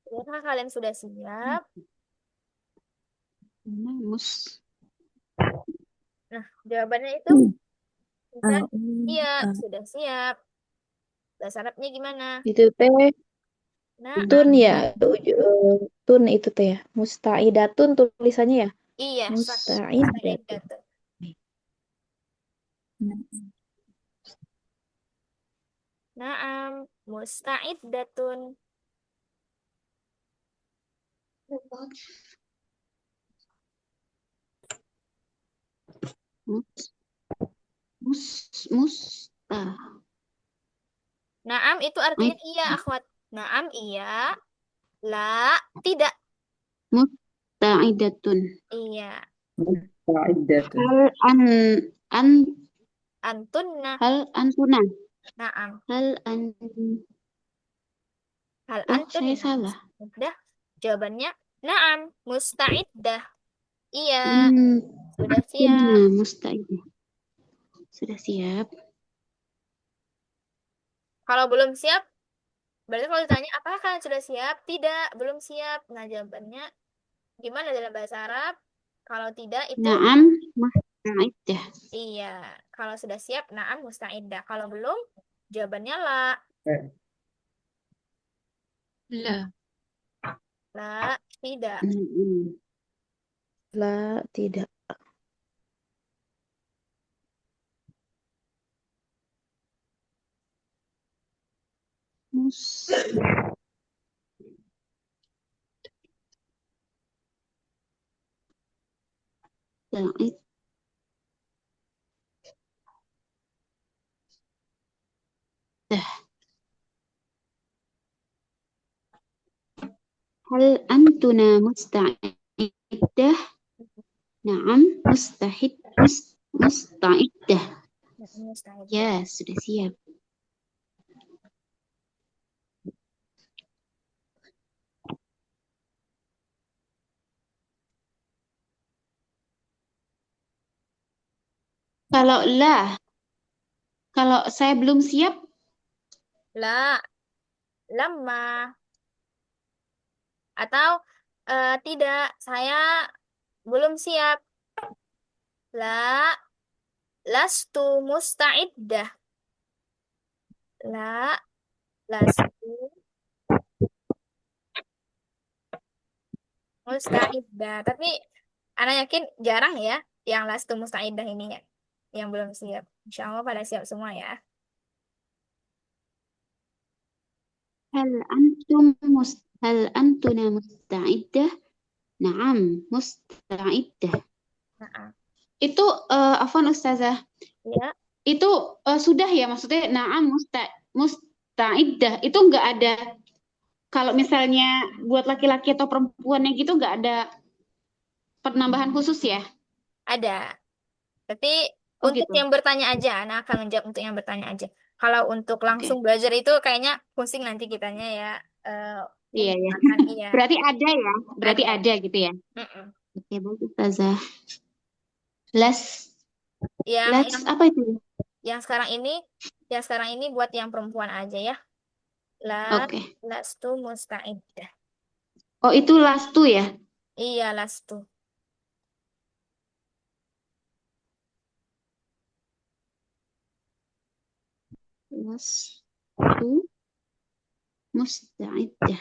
Apakah kalian sudah siap? mus. Nah, jawabannya itu bisa iya, sudah siap. Bahasa Arabnya gimana? Itu teh Nah, tun ya, tun itu teh ya. Mustaidatun tulisannya ya. iya, Mustaidatun. mustaidah. Naam, mustaidatun. Mus, mus, mus. Naam itu artinya iya, akhwat. Naam iya, la tidak. Mustaidatun. Iya, Musta'iddatun. Hal an, antunna. hal antuna. Naam, Hal an, hal oh antun. saya salah. Udah, jawabannya naam, mustaidah. Iya, sudah siap. Nah, mustaidah. Sudah siap. Kalau belum siap, berarti kalau ditanya apakah kalian sudah siap? Tidak, belum siap. Nah, jawabannya gimana dalam bahasa Arab? Kalau tidak itu Naam, mustaidah. iya. Kalau sudah siap, naam mustaidah. Kalau belum, jawabannya la. Eh, La. La, tidak. La tidak. Mus. Mustaidah. Hal antuna mustaidah? Naam, mustaidah. Mustaidah. Ya, sudah siap. Kalau saya belum siap, La, lama. Atau tidak, saya belum siap. La, lastu mustaidah. La, lastu mustaidah. Tapi Ana yakin jarang ya yang lastu mustaidah ini ya, yang belum siap. Insya Allah pada siap semua ya. هل أنتن مستعدة؟ نعم مستعدة. Nah, Itu afwan Ustazah. ya Itu sudah ya, maksudnya na'am musta'iddah. Itu nggak ada, kalau misalnya buat laki-laki atau perempuannya gitu nggak ada penambahan khusus ya? ada. Tapi Oh untuk gitu. yang bertanya aja, Ana akan menjawab untuk yang bertanya aja. Kalau untuk Oke. langsung belajar itu kayaknya pusing nanti kitanya ya. Eh, Iya ya. akan iya Berarti ada ya? Berarti ada. ada gitu ya? Mm-mm. Oke, baik Ustazah. Les Yang apa itu? yang sekarang ini, yang sekarang ini buat yang perempuan aja ya. Oke. Lastu mustaidah. Oh itu lastu ya? Iya lastu. Lastu musta'iddah.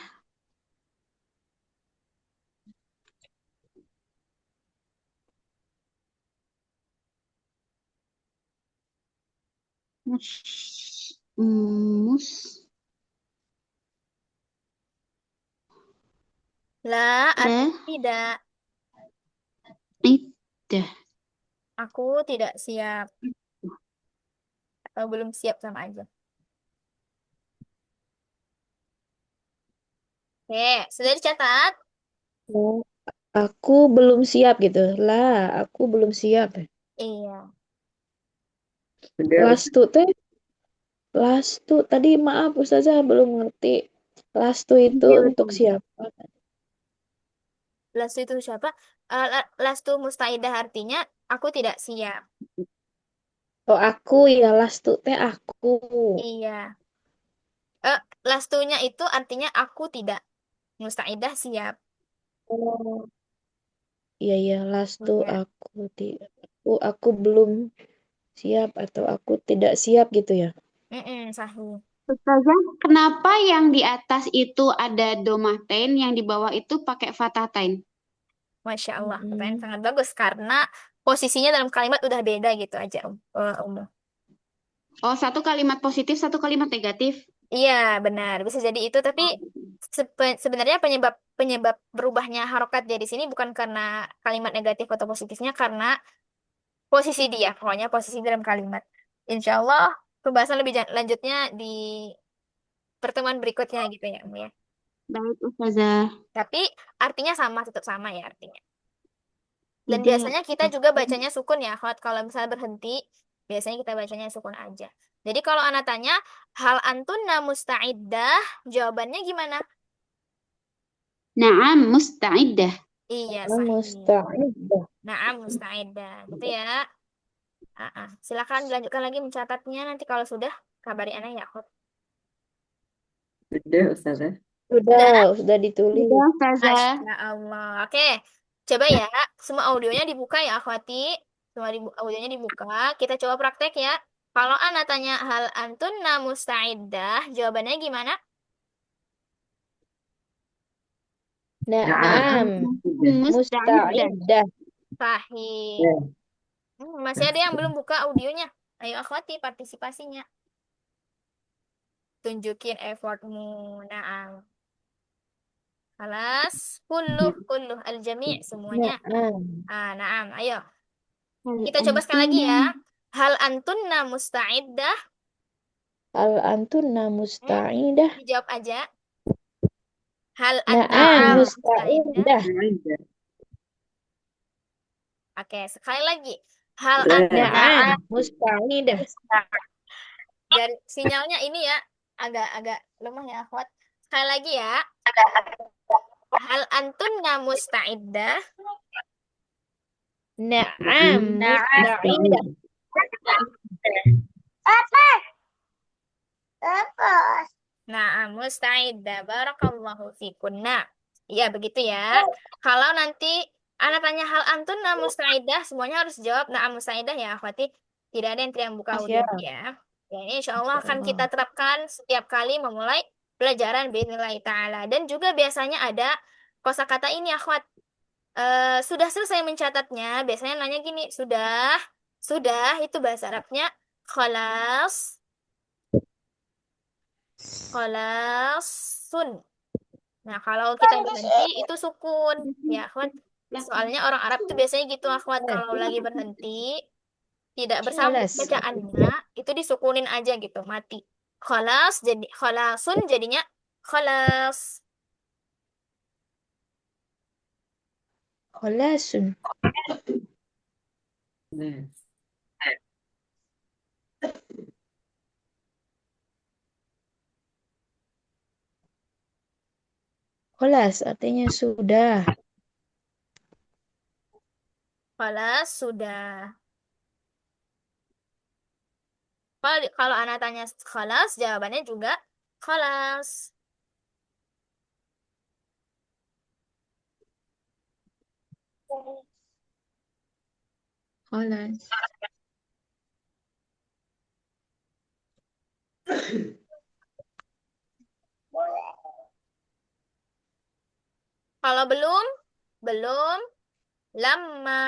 Mus La La tidak. iddah. Aku tidak siap. Atau belum siap sama aja. Oke, sudah dicatat? Oh, aku belum siap gitu. Lah, aku belum siap. Iya. Sudah, Lastu teh, lastu. Tadi maaf Ustazah belum ngerti. Lastu itu Iya untuk betul. siapa? Lastu itu siapa? Lastu mustaidah artinya aku tidak siap. Oh, aku ya lastu teh aku. Iya. Lastunya itu artinya aku tidak. Mustaidah siap. Oh, iya iya lastu Iya. aku belum siap atau aku tidak siap gitu ya. Sahih. Ustazah, kenapa yang di atas itu ada domaten, yang di bawah itu pakai fatatain? Masya Allah. Pertanyaan Mm-mm. sangat bagus karena posisinya dalam kalimat udah beda gitu aja, Umum. Oh, satu kalimat positif, satu kalimat negatif. Iya, benar. Bisa jadi itu, tapi sebenarnya penyebab penyebab berubahnya harokat dia di sini bukan karena kalimat negatif atau positifnya, karena posisi dia, pokoknya posisi dalam kalimat. Insya Allah pembahasan lebih lanjutnya di pertemuan berikutnya gitu ya, Umi ya. Baik, Ustazah. Tapi artinya sama, tetap sama ya artinya. Dan Tidak, biasanya kita juga bacanya sukun ya, kalau misalnya berhenti, biasanya kita bacanya sukun aja. Jadi kalau anak tanya, hal antunna musta'iddah, jawabannya gimana? Naam musta'iddah. Iya, sahih. Musta'iddah. Naam musta'iddah. Gitu ya. Silakan dilanjutkan lagi mencatatnya. Nanti kalau sudah, kabari anak ya, Khut. sudah Ustazah. Sudah? Sudah ditulis. Tidak, Ustazah. Masya Allah. Oke. Coba ya. Semua audionya dibuka ya, akhwati. Semua audionya dibuka. Kita coba praktek ya. Kalau anak tanya hal antunna musta'iddah, jawabannya gimana? Nah, Naam, sudah. Musta'iddah. musta'iddah. Sahih. Ya. Masih ada yang belum buka audionya. Ayo akhwati partisipasinya. Tunjukin effortmu. Naam. Alas, kulluh al-jami' semuanya. Naam. Naam, ayo. Hal Kita coba sekali lagi ya. antunna Hal antunna musta'iddah. Hal antunna musta'iddah. Dijawab aja. Hal Naam, antunna Naam. musta'iddah. musta'iddah. Oke, sekali lagi. Hal Nah, antunna. Naam, musta'iddah. Dari sinyalnya ini ya agak lemah ya, akhwat. Sekali lagi ya. Hal antunna musta'iddah. Naam, musta'iddah. Nah, musta'iddah. Barakallahu fikunna. Iya, begitu ya. Kalau nanti anak tanya hal antunna musta'iddah, semuanya harus jawab na'am musta'iddah ya, akhwati. Tidak ada yang tidak buka audio Siap. ya. Ya, ini insya Allah Masya akan kita Allah. terapkan setiap kali memulai pelajaran bismillah ta'ala. Dan juga biasanya ada kosakata ini, akhwat. Sudah selesai mencatatnya, biasanya nanya gini, sudah, itu bahasa Arabnya khalas, khalasun. Nah, kalau kita berhenti itu sukun. Ya, akhwat. Soalnya orang Arab tuh biasanya gitu, akhwat. Kalau lagi berhenti, tidak bersambung Kholas. bacaannya, itu disukunin aja gitu, mati. Khalas, jadi khalasun jadinya khalas. Kholasun. Nah, Kholas artinya sudah. Khalas, sudah. Kalau anak tanya khalas, jawabannya juga khalas. Kholas. Kalau belum, lama.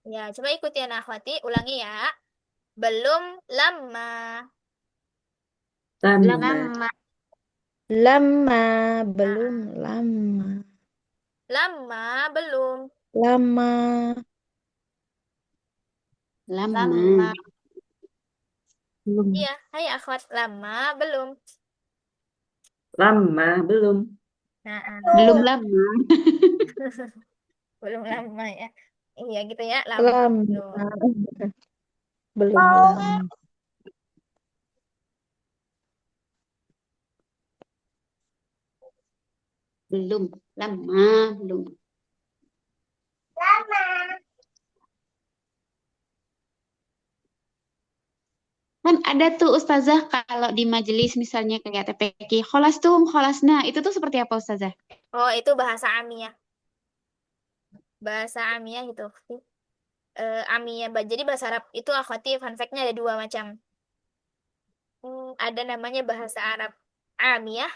Ya, coba ikuti anak akhwati, ulangi ya. Belum lama. lama, Lama. Lama, belum Nah, lama. lama belum. Lama. Lama. Lama. Belum. Iya, hai akhwat, lama belum. lama belum, Nah, Belum lama. belum lama ya. Iya gitu ya, lama Lama. belum. Belum lama. Belum lama. Belum. Kan ada tuh Ustazah kalau di majelis misalnya kayak TPQ, kholastum, kholasna, itu tuh seperti apa Ustazah? Oh, itu bahasa amiyah. Bahasa amiyah gitu. Amiyah. Jadi bahasa Arab itu akhwati, fun fact-nya ada dua macam. Ada namanya bahasa Arab amiyah,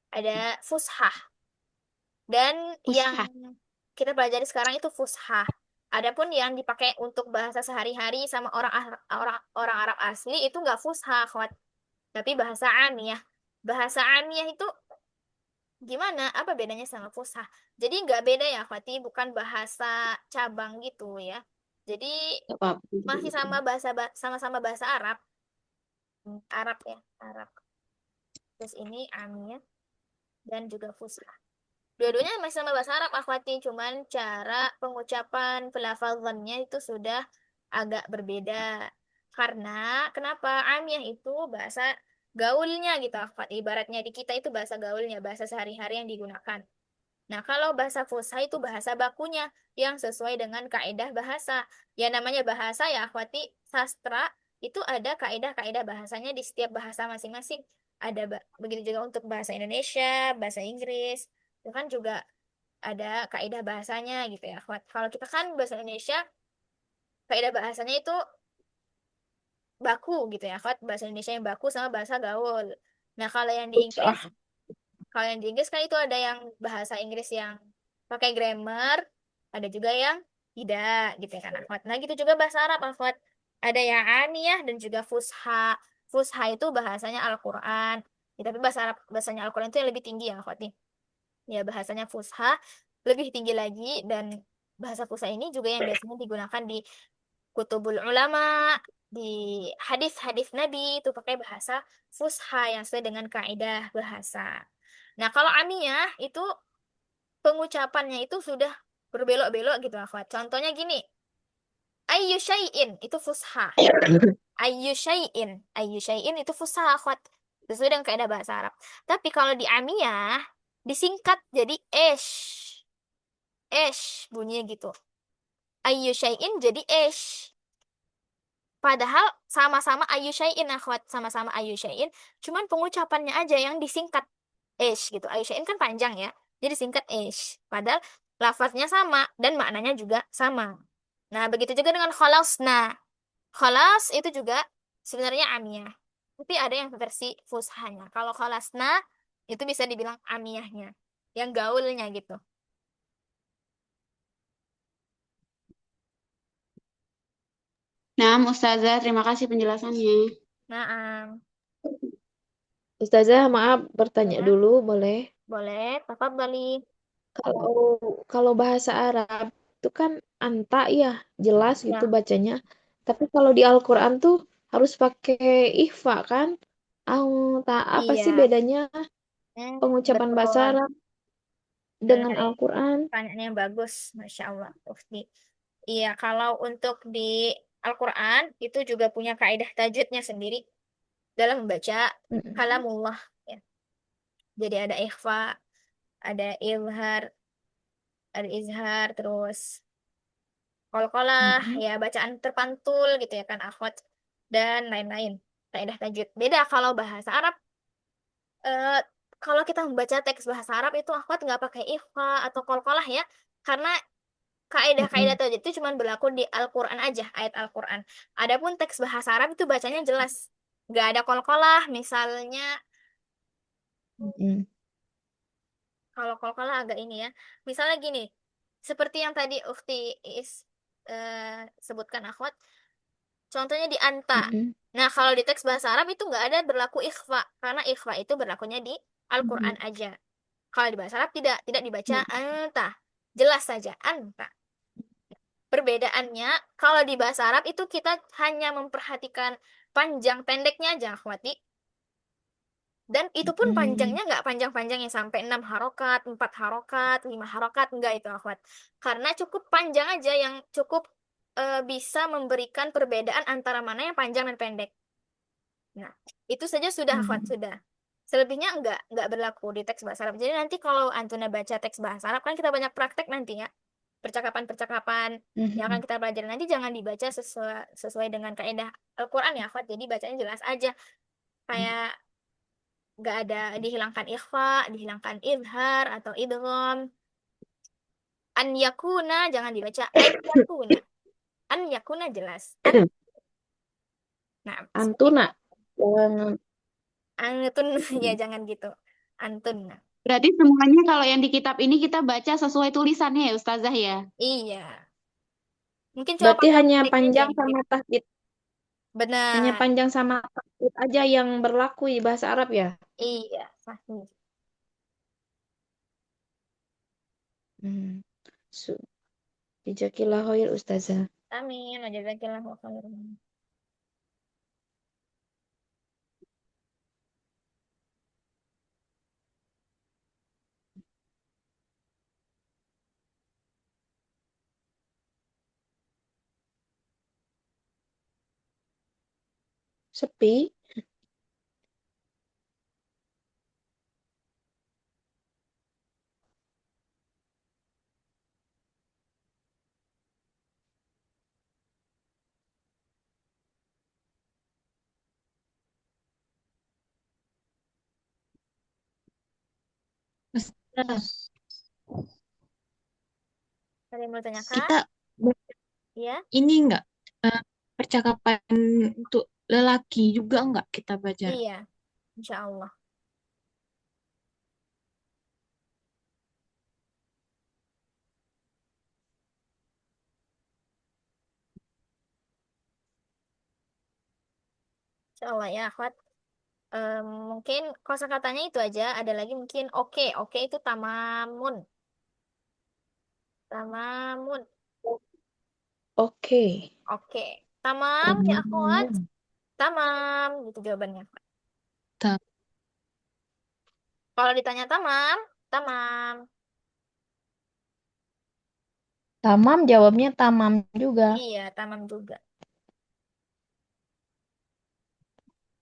ada fushah. Dan yang Fushah. kita pelajari sekarang itu fushah. Adapun yang dipakai untuk bahasa sehari-hari sama orang Arab asli itu nggak fushah, akhwat. Tapi bahasa amiyah. Bahasa amiyah itu gimana? Apa bedanya sama fushah? Jadi nggak beda ya, akhwati. Bukan bahasa cabang gitu ya. Jadi Gak apa-apa. masih sama-sama bahasa Arab. Arab ya, Arab. Terus ini amiyah dan juga fushah. Dua-duanya masih sama bahasa Arab, akhwati. Cuman cara pengucapan pelafazannya itu sudah agak berbeda. Karena kenapa? Amiyah itu bahasa gaulnya gitu, akhwat. Ibaratnya di kita itu bahasa gaulnya, bahasa sehari-hari yang digunakan. Nah, kalau bahasa fusha itu bahasa bakunya yang sesuai dengan kaidah bahasa. Ya namanya bahasa ya, akhwati, sastra itu ada kaidah-kaidah bahasanya di setiap bahasa masing-masing. Ada begitu juga untuk bahasa Indonesia, bahasa Inggris. Itu kan juga ada kaidah bahasanya gitu ya, akhwat. Kalau kita kan bahasa Indonesia, kaidah bahasanya itu baku gitu ya, akhwat. Bahasa Indonesia yang baku sama bahasa gaul. Nah, Fushah. kalau yang di Inggris kan itu ada yang bahasa Inggris yang pakai grammar, ada juga yang tidak gitu ya kan, akhwat. Nah, gitu juga bahasa Arab, akhwat. Ada yang aniyah dan juga fusha. Fusha itu bahasanya Al-Qur'an. Ya, tapi bahasa Arab, bahasanya Al-Qur'an itu yang lebih tinggi ya, akhwat nih. Ya, bahasanya fusha lebih tinggi lagi, dan bahasa fusha ini juga yang biasanya digunakan di kutubul ulama, di hadis-hadis Nabi itu pakai bahasa fusha yang sesuai dengan kaidah bahasa. Nah, kalau amiyah itu pengucapannya itu sudah berbelok-belok gitu, akhwat. Contohnya gini, ayyu syai'in itu fusha. Ayyu syai'in itu fusha, akhwat. Sesuai dengan kaidah bahasa Arab. Tapi kalau di amiyah disingkat jadi esh. Esh bunyinya gitu. Ayyu syai'in jadi esh. Padahal sama-sama ayu syai'in, akhwat, sama-sama ayu syai'in, cuman pengucapannya aja yang disingkat ish gitu. Ayu syai'in kan panjang ya, jadi singkat ish. Padahal lafaznya sama dan maknanya juga sama. Nah, begitu juga dengan khalasna. Khalas itu juga sebenarnya amiyah. Tapi ada yang versi fushanya. Kalau khalasna itu bisa dibilang amiyahnya, yang gaulnya gitu. Nah, Ustazah, terima kasih penjelasannya. Nah, Ustazah, maaf bertanya ya, dulu, boleh? boleh. Tafadhali. Kalau kalau bahasa Arab itu kan anta ya, jelas gitu Ya. bacanya. Tapi kalau di Al-Quran tuh harus pakai ikhfa kan? Apa sih Iya. bedanya pengucapan bahasa Betul. Arab dengan Benar. Al-Quran? Pertanyaan yang bagus, Masya Allah, Ufti. Iya, kalau untuk di Al-Quran, itu juga punya kaidah tajwidnya sendiri dalam membaca Mm-mm. kalamullah. Ya. Jadi ada ikhfa, ada ilhar, ada izhar, terus qalqalah, Mm-mm. ya bacaan terpantul gitu ya kan, akhwat, dan lain-lain. Kaidah tajwid. Beda kalau bahasa Arab, eh, kalau kita membaca teks bahasa Arab itu akhwat nggak pakai ikhfa atau qalqalah ya, karena kaidah-kaidah Mm-mm. tajwid itu cuma berlaku di Al-Quran aja, ayat Al-Quran. Adapun teks bahasa Arab itu bacanya jelas. Nggak ada kol-kolah, misalnya, Mm-mm. kalau kol-kolah agak ini ya. Misalnya gini, seperti yang tadi Ukti Is sebutkan akhwat, contohnya di anta. Mm-mm. Nah, kalau di teks bahasa Arab itu nggak ada berlaku ikhfa, karena ikhfa itu berlakunya di Al-Quran Mm-mm. aja. Kalau di bahasa Arab tidak dibaca anta. Jelas saja, anta. Perbedaannya, kalau di bahasa Arab itu kita hanya memperhatikan panjang pendeknya aja, akhwati. Dan itu pun Mm-mm. panjangnya nggak panjang-panjang yang sampai 6 harokat, 4 harokat, 5 harokat, enggak itu akhwat. Karena cukup panjang aja yang cukup bisa memberikan perbedaan antara mana yang panjang dan pendek. Nah, itu saja sudah akhwat, Mm-mm. sudah. Selebihnya enggak berlaku di teks bahasa Arab. Jadi nanti kalau Antuna baca teks bahasa Arab kan kita banyak praktek nanti ya. Percakapan-percakapan yang akan Mm-mm. kita pelajari nanti jangan dibaca sesuai dengan kaidah Al-Quran ya, akhwat. Jadi bacanya jelas aja. Kayak nggak ada dihilangkan ikhfa, dihilangkan izhar atau idgham. An yakuna jangan dibaca ay yakuna. An yakuna jelas. An, nah, seperti itu. Antuna. Jangan. Antun ya jangan gitu. Antun. Nah, Berarti semuanya kalau yang di kitab ini kita baca sesuai tulisannya ya, Ustazah ya? iya. Mungkin cuma Berarti panjang hanya pendeknya aja panjang yang mirip. sama tahdid. Hanya Benar. panjang sama tahdid aja yang berlaku di bahasa Arab ya? Iya, sahih. Hmm. Su- Jazakillah khair Ustazah. Amin. Wajazakillahu khairan. Sepi. Ustaz, Ada yang mau tanyakan? kita Ya? ini enggak percakapan untuk lelaki juga enggak kita belajar? Iya, insya Allah. Insya Allah ya, akhwat. Mungkin kosakatanya itu aja. Ada lagi mungkin oke. Oke itu tamamun. Tamamun. Oke. Oke. Tamam ya akhwat. Tamam. Tamam. Gitu jawabannya. Ta- Kalau ditanya tamam. Tamam. Tamam jawabnya tamam juga. Iya, tamam juga.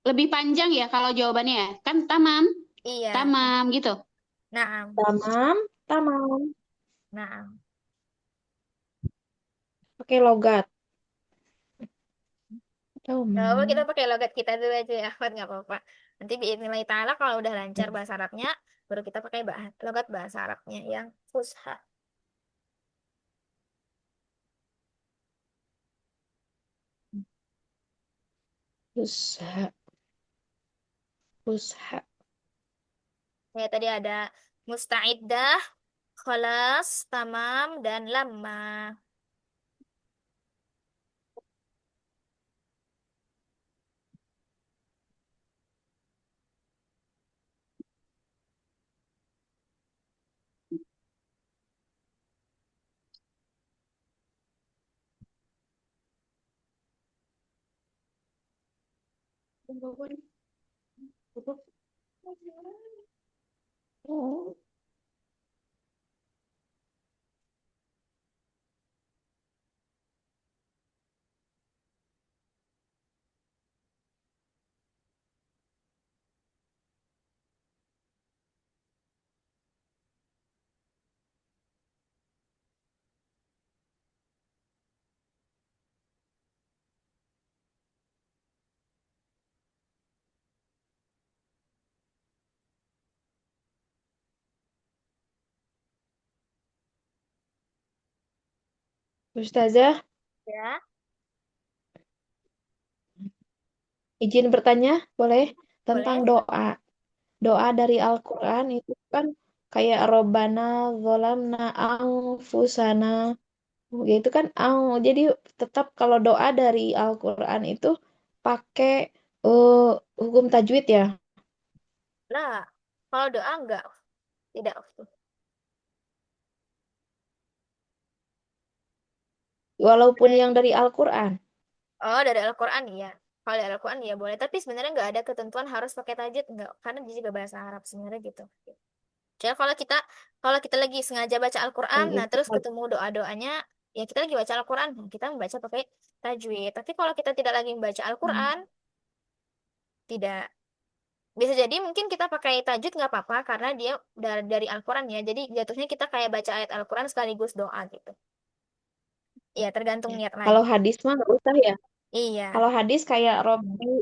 Lebih panjang ya kalau jawabannya ya? Kan tamam, Iya. tamam gitu. Nah, Tamam, tamam. nah. Pakai logat. Gak apa-apa, kita Tamam. pakai logat kita dulu aja ya, akhwat. Nggak apa-apa. Nanti biidznillah ta'ala kalau udah lancar bahasa Arabnya, baru kita pakai logat bahasa Arabnya yang fusha. Fusha. Fusha. Ya, tadi ada musta'iddah, khalas, tamam, dan lamma. Ustazah, Ya, izin bertanya, boleh? Tentang boleh. doa. Doa dari Al-Quran itu kan kayak Robbana zolamna anfusana. Gitu kan. Jadi tetap kalau doa dari Al-Quran itu pakai eh, hukum tajwid ya. Lah, kalau doa enggak, tidak. Walaupun yang dari Al-Quran. Oh, dari Al-Quran iya. Kalau dari Al-Quran iya boleh. Tapi sebenarnya nggak ada ketentuan harus pakai tajwid enggak. Karena dia juga bahasa Arab sebenarnya gitu. Jadi kalau kita lagi sengaja baca Oh Al-Quran, nah gitu. terus ketemu doa-doanya, ya kita lagi baca Al-Quran, nah, kita membaca pakai tajwid. Tapi kalau kita tidak lagi membaca Al-Quran, tidak. Bisa jadi mungkin kita pakai tajwid nggak apa-apa karena dia dari Al-Quran ya. Jadi jatuhnya kita kayak baca ayat Al-Quran sekaligus doa gitu. Ya tergantung Ya. niat Kalau lagi. hadis mah nggak usah ya. Iya. Kalau hadis kayak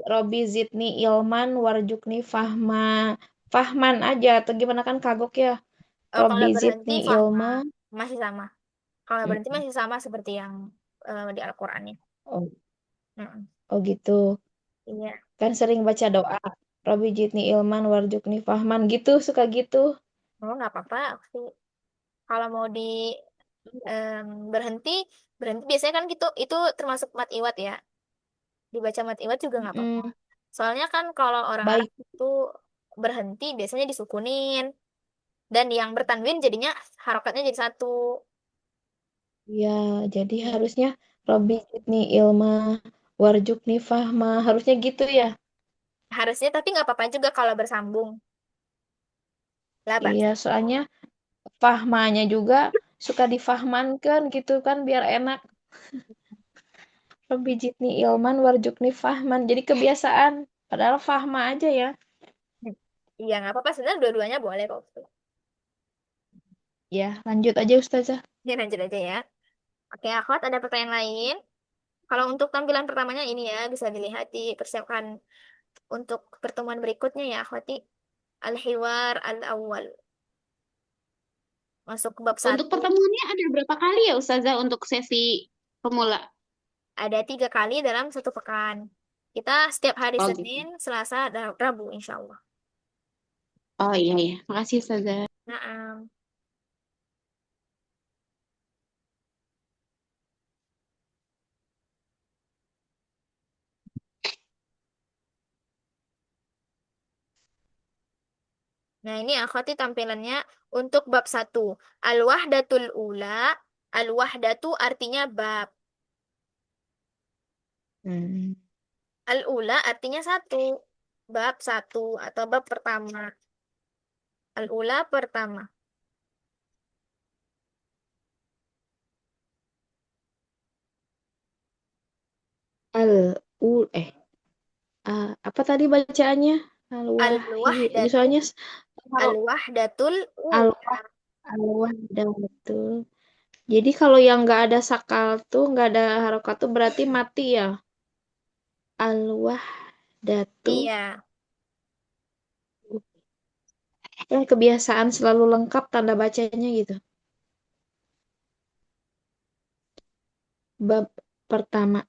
Robi zidni ilman warjukni fahman aja atau gimana kan kagok ya. Oh, Robi kalau berhenti zidni fahma ilma. masih sama. Kalau berhenti Mm. masih sama seperti yang di Al-Qur'annya. Oh, Mm-mm. oh gitu. Iya. Kan sering baca doa. Robi zidni ilman warjukni fahman gitu suka gitu. Oh, nggak apa-apa sih. Kalau mau berhenti, berhenti biasanya kan gitu. Itu termasuk mat iwat ya. Dibaca mat iwat juga nggak apa-apa. Mm, Soalnya kan kalau orang Arab baik. itu berhenti biasanya disukunin. Dan yang bertanwin jadinya harokatnya jadi satu. Ya, jadi Iya. harusnya Robi zidni ilma warjukni fahma harusnya gitu ya. Harusnya, tapi nggak apa-apa juga kalau bersambung. Lah, Pak. Iya, soalnya fahmanya juga suka difahmankan gitu kan biar enak. Robijitni ilman warjukni fahman. Jadi kebiasaan. Padahal fahma aja ya. Iya, nggak apa-apa. Sebenarnya dua-duanya boleh kok. Ya, lanjut aja Ustazah. Ya, lanjut aja ya. Oke, akhwat ada pertanyaan lain. Kalau untuk tampilan pertamanya ini ya, bisa dilihat dipersiapkan untuk pertemuan berikutnya ya, akhwati. Al-Hiwar Al-Awwal. Masuk ke bab Untuk satu. pertemuannya ada berapa kali ya Ustazah untuk sesi pemula? Ada 3 kali dalam satu pekan. Kita setiap hari Oh gitu. Senin, Selasa, dan Rabu, insya Allah. Oh iya ya. Makasih Ustazah. Nah, nah ini akhwati tampilannya untuk bab satu. Al-Wahdatul Ula. Al-Wahdatu artinya bab. Hmm. Al-ula artinya satu. Bab satu atau bab pertama. Al-ula pertama. Al u eh apa tadi bacaannya? Al wahi. Ini Al-wahdatu. soalnya kalau Al-wahdatul al ula. al wahdah betul. Jadi kalau yang nggak ada sakal tuh nggak ada harokat tuh berarti mati ya. Al wahdatu. Iya. Kan kebiasaan selalu lengkap tanda bacanya gitu. Bab pertama.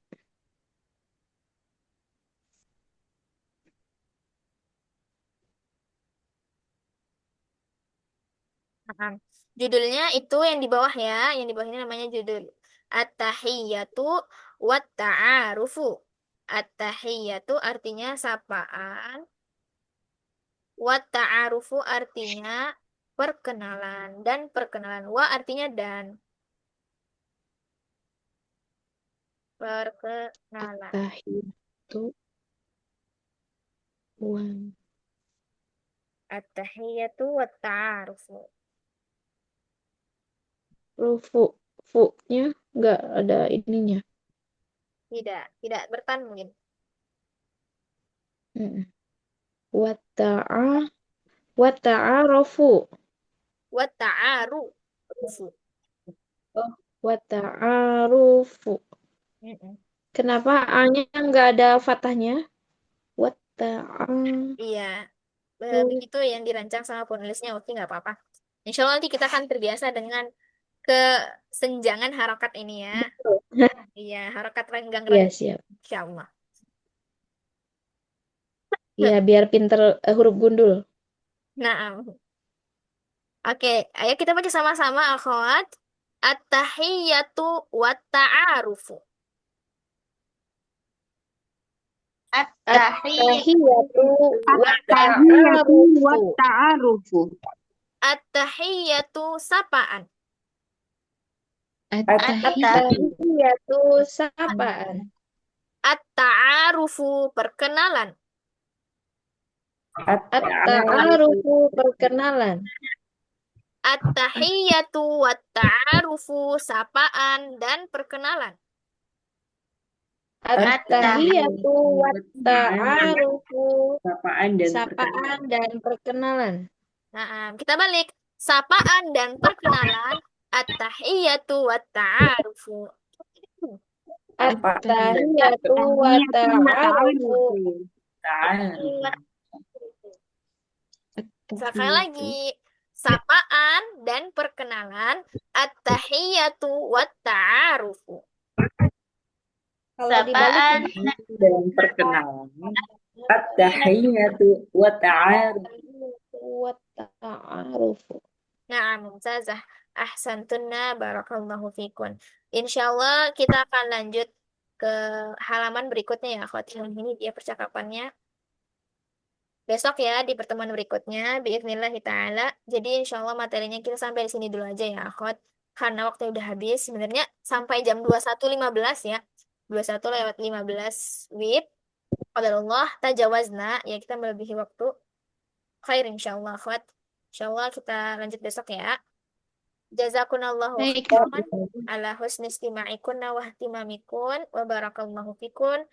Nah, judulnya itu yang di bawah ya. Yang di bawah ini namanya judul. At-tahiyyatu wat ta'arufu. At-tahiyyatu artinya sapaan. Wat ta'arufu artinya perkenalan. Dan perkenalan. Wa artinya dan. Perkenalan. At-tahiyyatu wa At-tahiyyatu wat ta'arufu. rufu. Fu-nya nggak ada ininya. Tidak bertan mungkin. Mm-mm. Wa ta'arufu. Wat ta'arufu. Oh, wa ta'arufu. Mm-mm. Kenapa A-nya nggak ada fathahnya? Wa Iya, ta'arufu. begitu yang dirancang sama penulisnya. Oke, nggak apa-apa. Insya Allah nanti kita akan terbiasa dengan kesenjangan harokat ini ya. Iya, harokat Iya, renggang-renggang. siap. Insya Allah. Iya, biar pinter huruf gundul. Nah, oke. Ayo kita baca sama-sama, akhwat. At-tahiyyatu wat ta'arufu. At-tahiyyatu wa At-tahiyyatu wat ta'arufu. ta'arufu. At-tahiyyatu sapaan. At-tahiyyatu sapaan. At-ta'arufu perkenalan. At-ta'arufu perkenalan. At-tahiyyatu wat ta'arufu sapaan dan perkenalan. At-tahiyyatu wa ta'arufu Sapaan dan sapaan dan perkenalan. Nah, kita balik. Sapaan dan perkenalan. At-tahiyyatu wat ta'arufu. At-tahiyyatu wa ta'arufu. Sekali lagi. Sapaan dan perkenalan. At-tahiyyatu wat ta'arufu. Kalau Sapaan dibalik dan perkenalan. At-tahiyyatu wa ta'arufu. wa ta'arufu. Nah, mumtazah. Ahsantunna barakallahu fikun. Insyaallah kita akan lanjut ke halaman berikutnya ya, akhwat. Ini dia percakapannya. Besok ya di pertemuan berikutnya biidznillahi taala. Jadi insyaallah materinya kita sampai di sini dulu aja ya, akhwat. Karena waktu udah habis. Sebenarnya sampai jam 21.15 ya. 21:15 WIB. Qadarullah tajawazna, ya kita melebihi waktu. Khair insyaallah, akhwat. Insyaallah kita lanjut besok ya. Jazakunallahu Baik. khairan ala husni istima'ikunna wa ihtimamikun wa barakallahu fikun.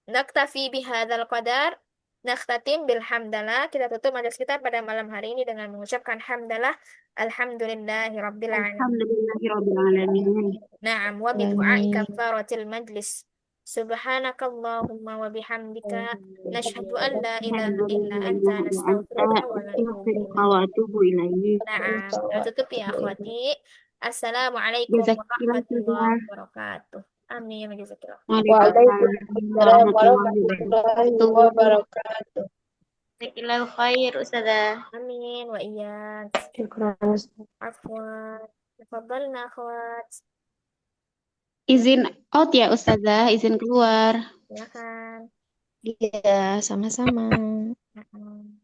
Naktafi bihadzal qadar. Nakhtatim bilhamdalah. Kita tutup majelis kita pada malam hari ini dengan mengucapkan hamdalah. Alhamdulillahi rabbil alamin. Alhamdulillahirabbil alamin. Na'am wa bi du'ai Amin. kafaratil majlis. Subhanakallahumma wa bihamdika nashhadu an la ilaha illa anta nastaghfiruka wa natubu ilaik. Wa atubu ilaihi. Na'am, kita tutup ya akhwati. Assalamualaikum Jazakallahu warahmatullahi khairan. wabarakatuh. Amin. Jazakallah. Waalaikumsalam warahmatullahi wabarakatuh. Jazakallahu khair, Ustazah. Amin wa iyyak. Syukran. Afwan. Tafadhalna akhwat. Izin out ya Ustazah, izin keluar. Silakan. Iya, sama-sama. Na'am.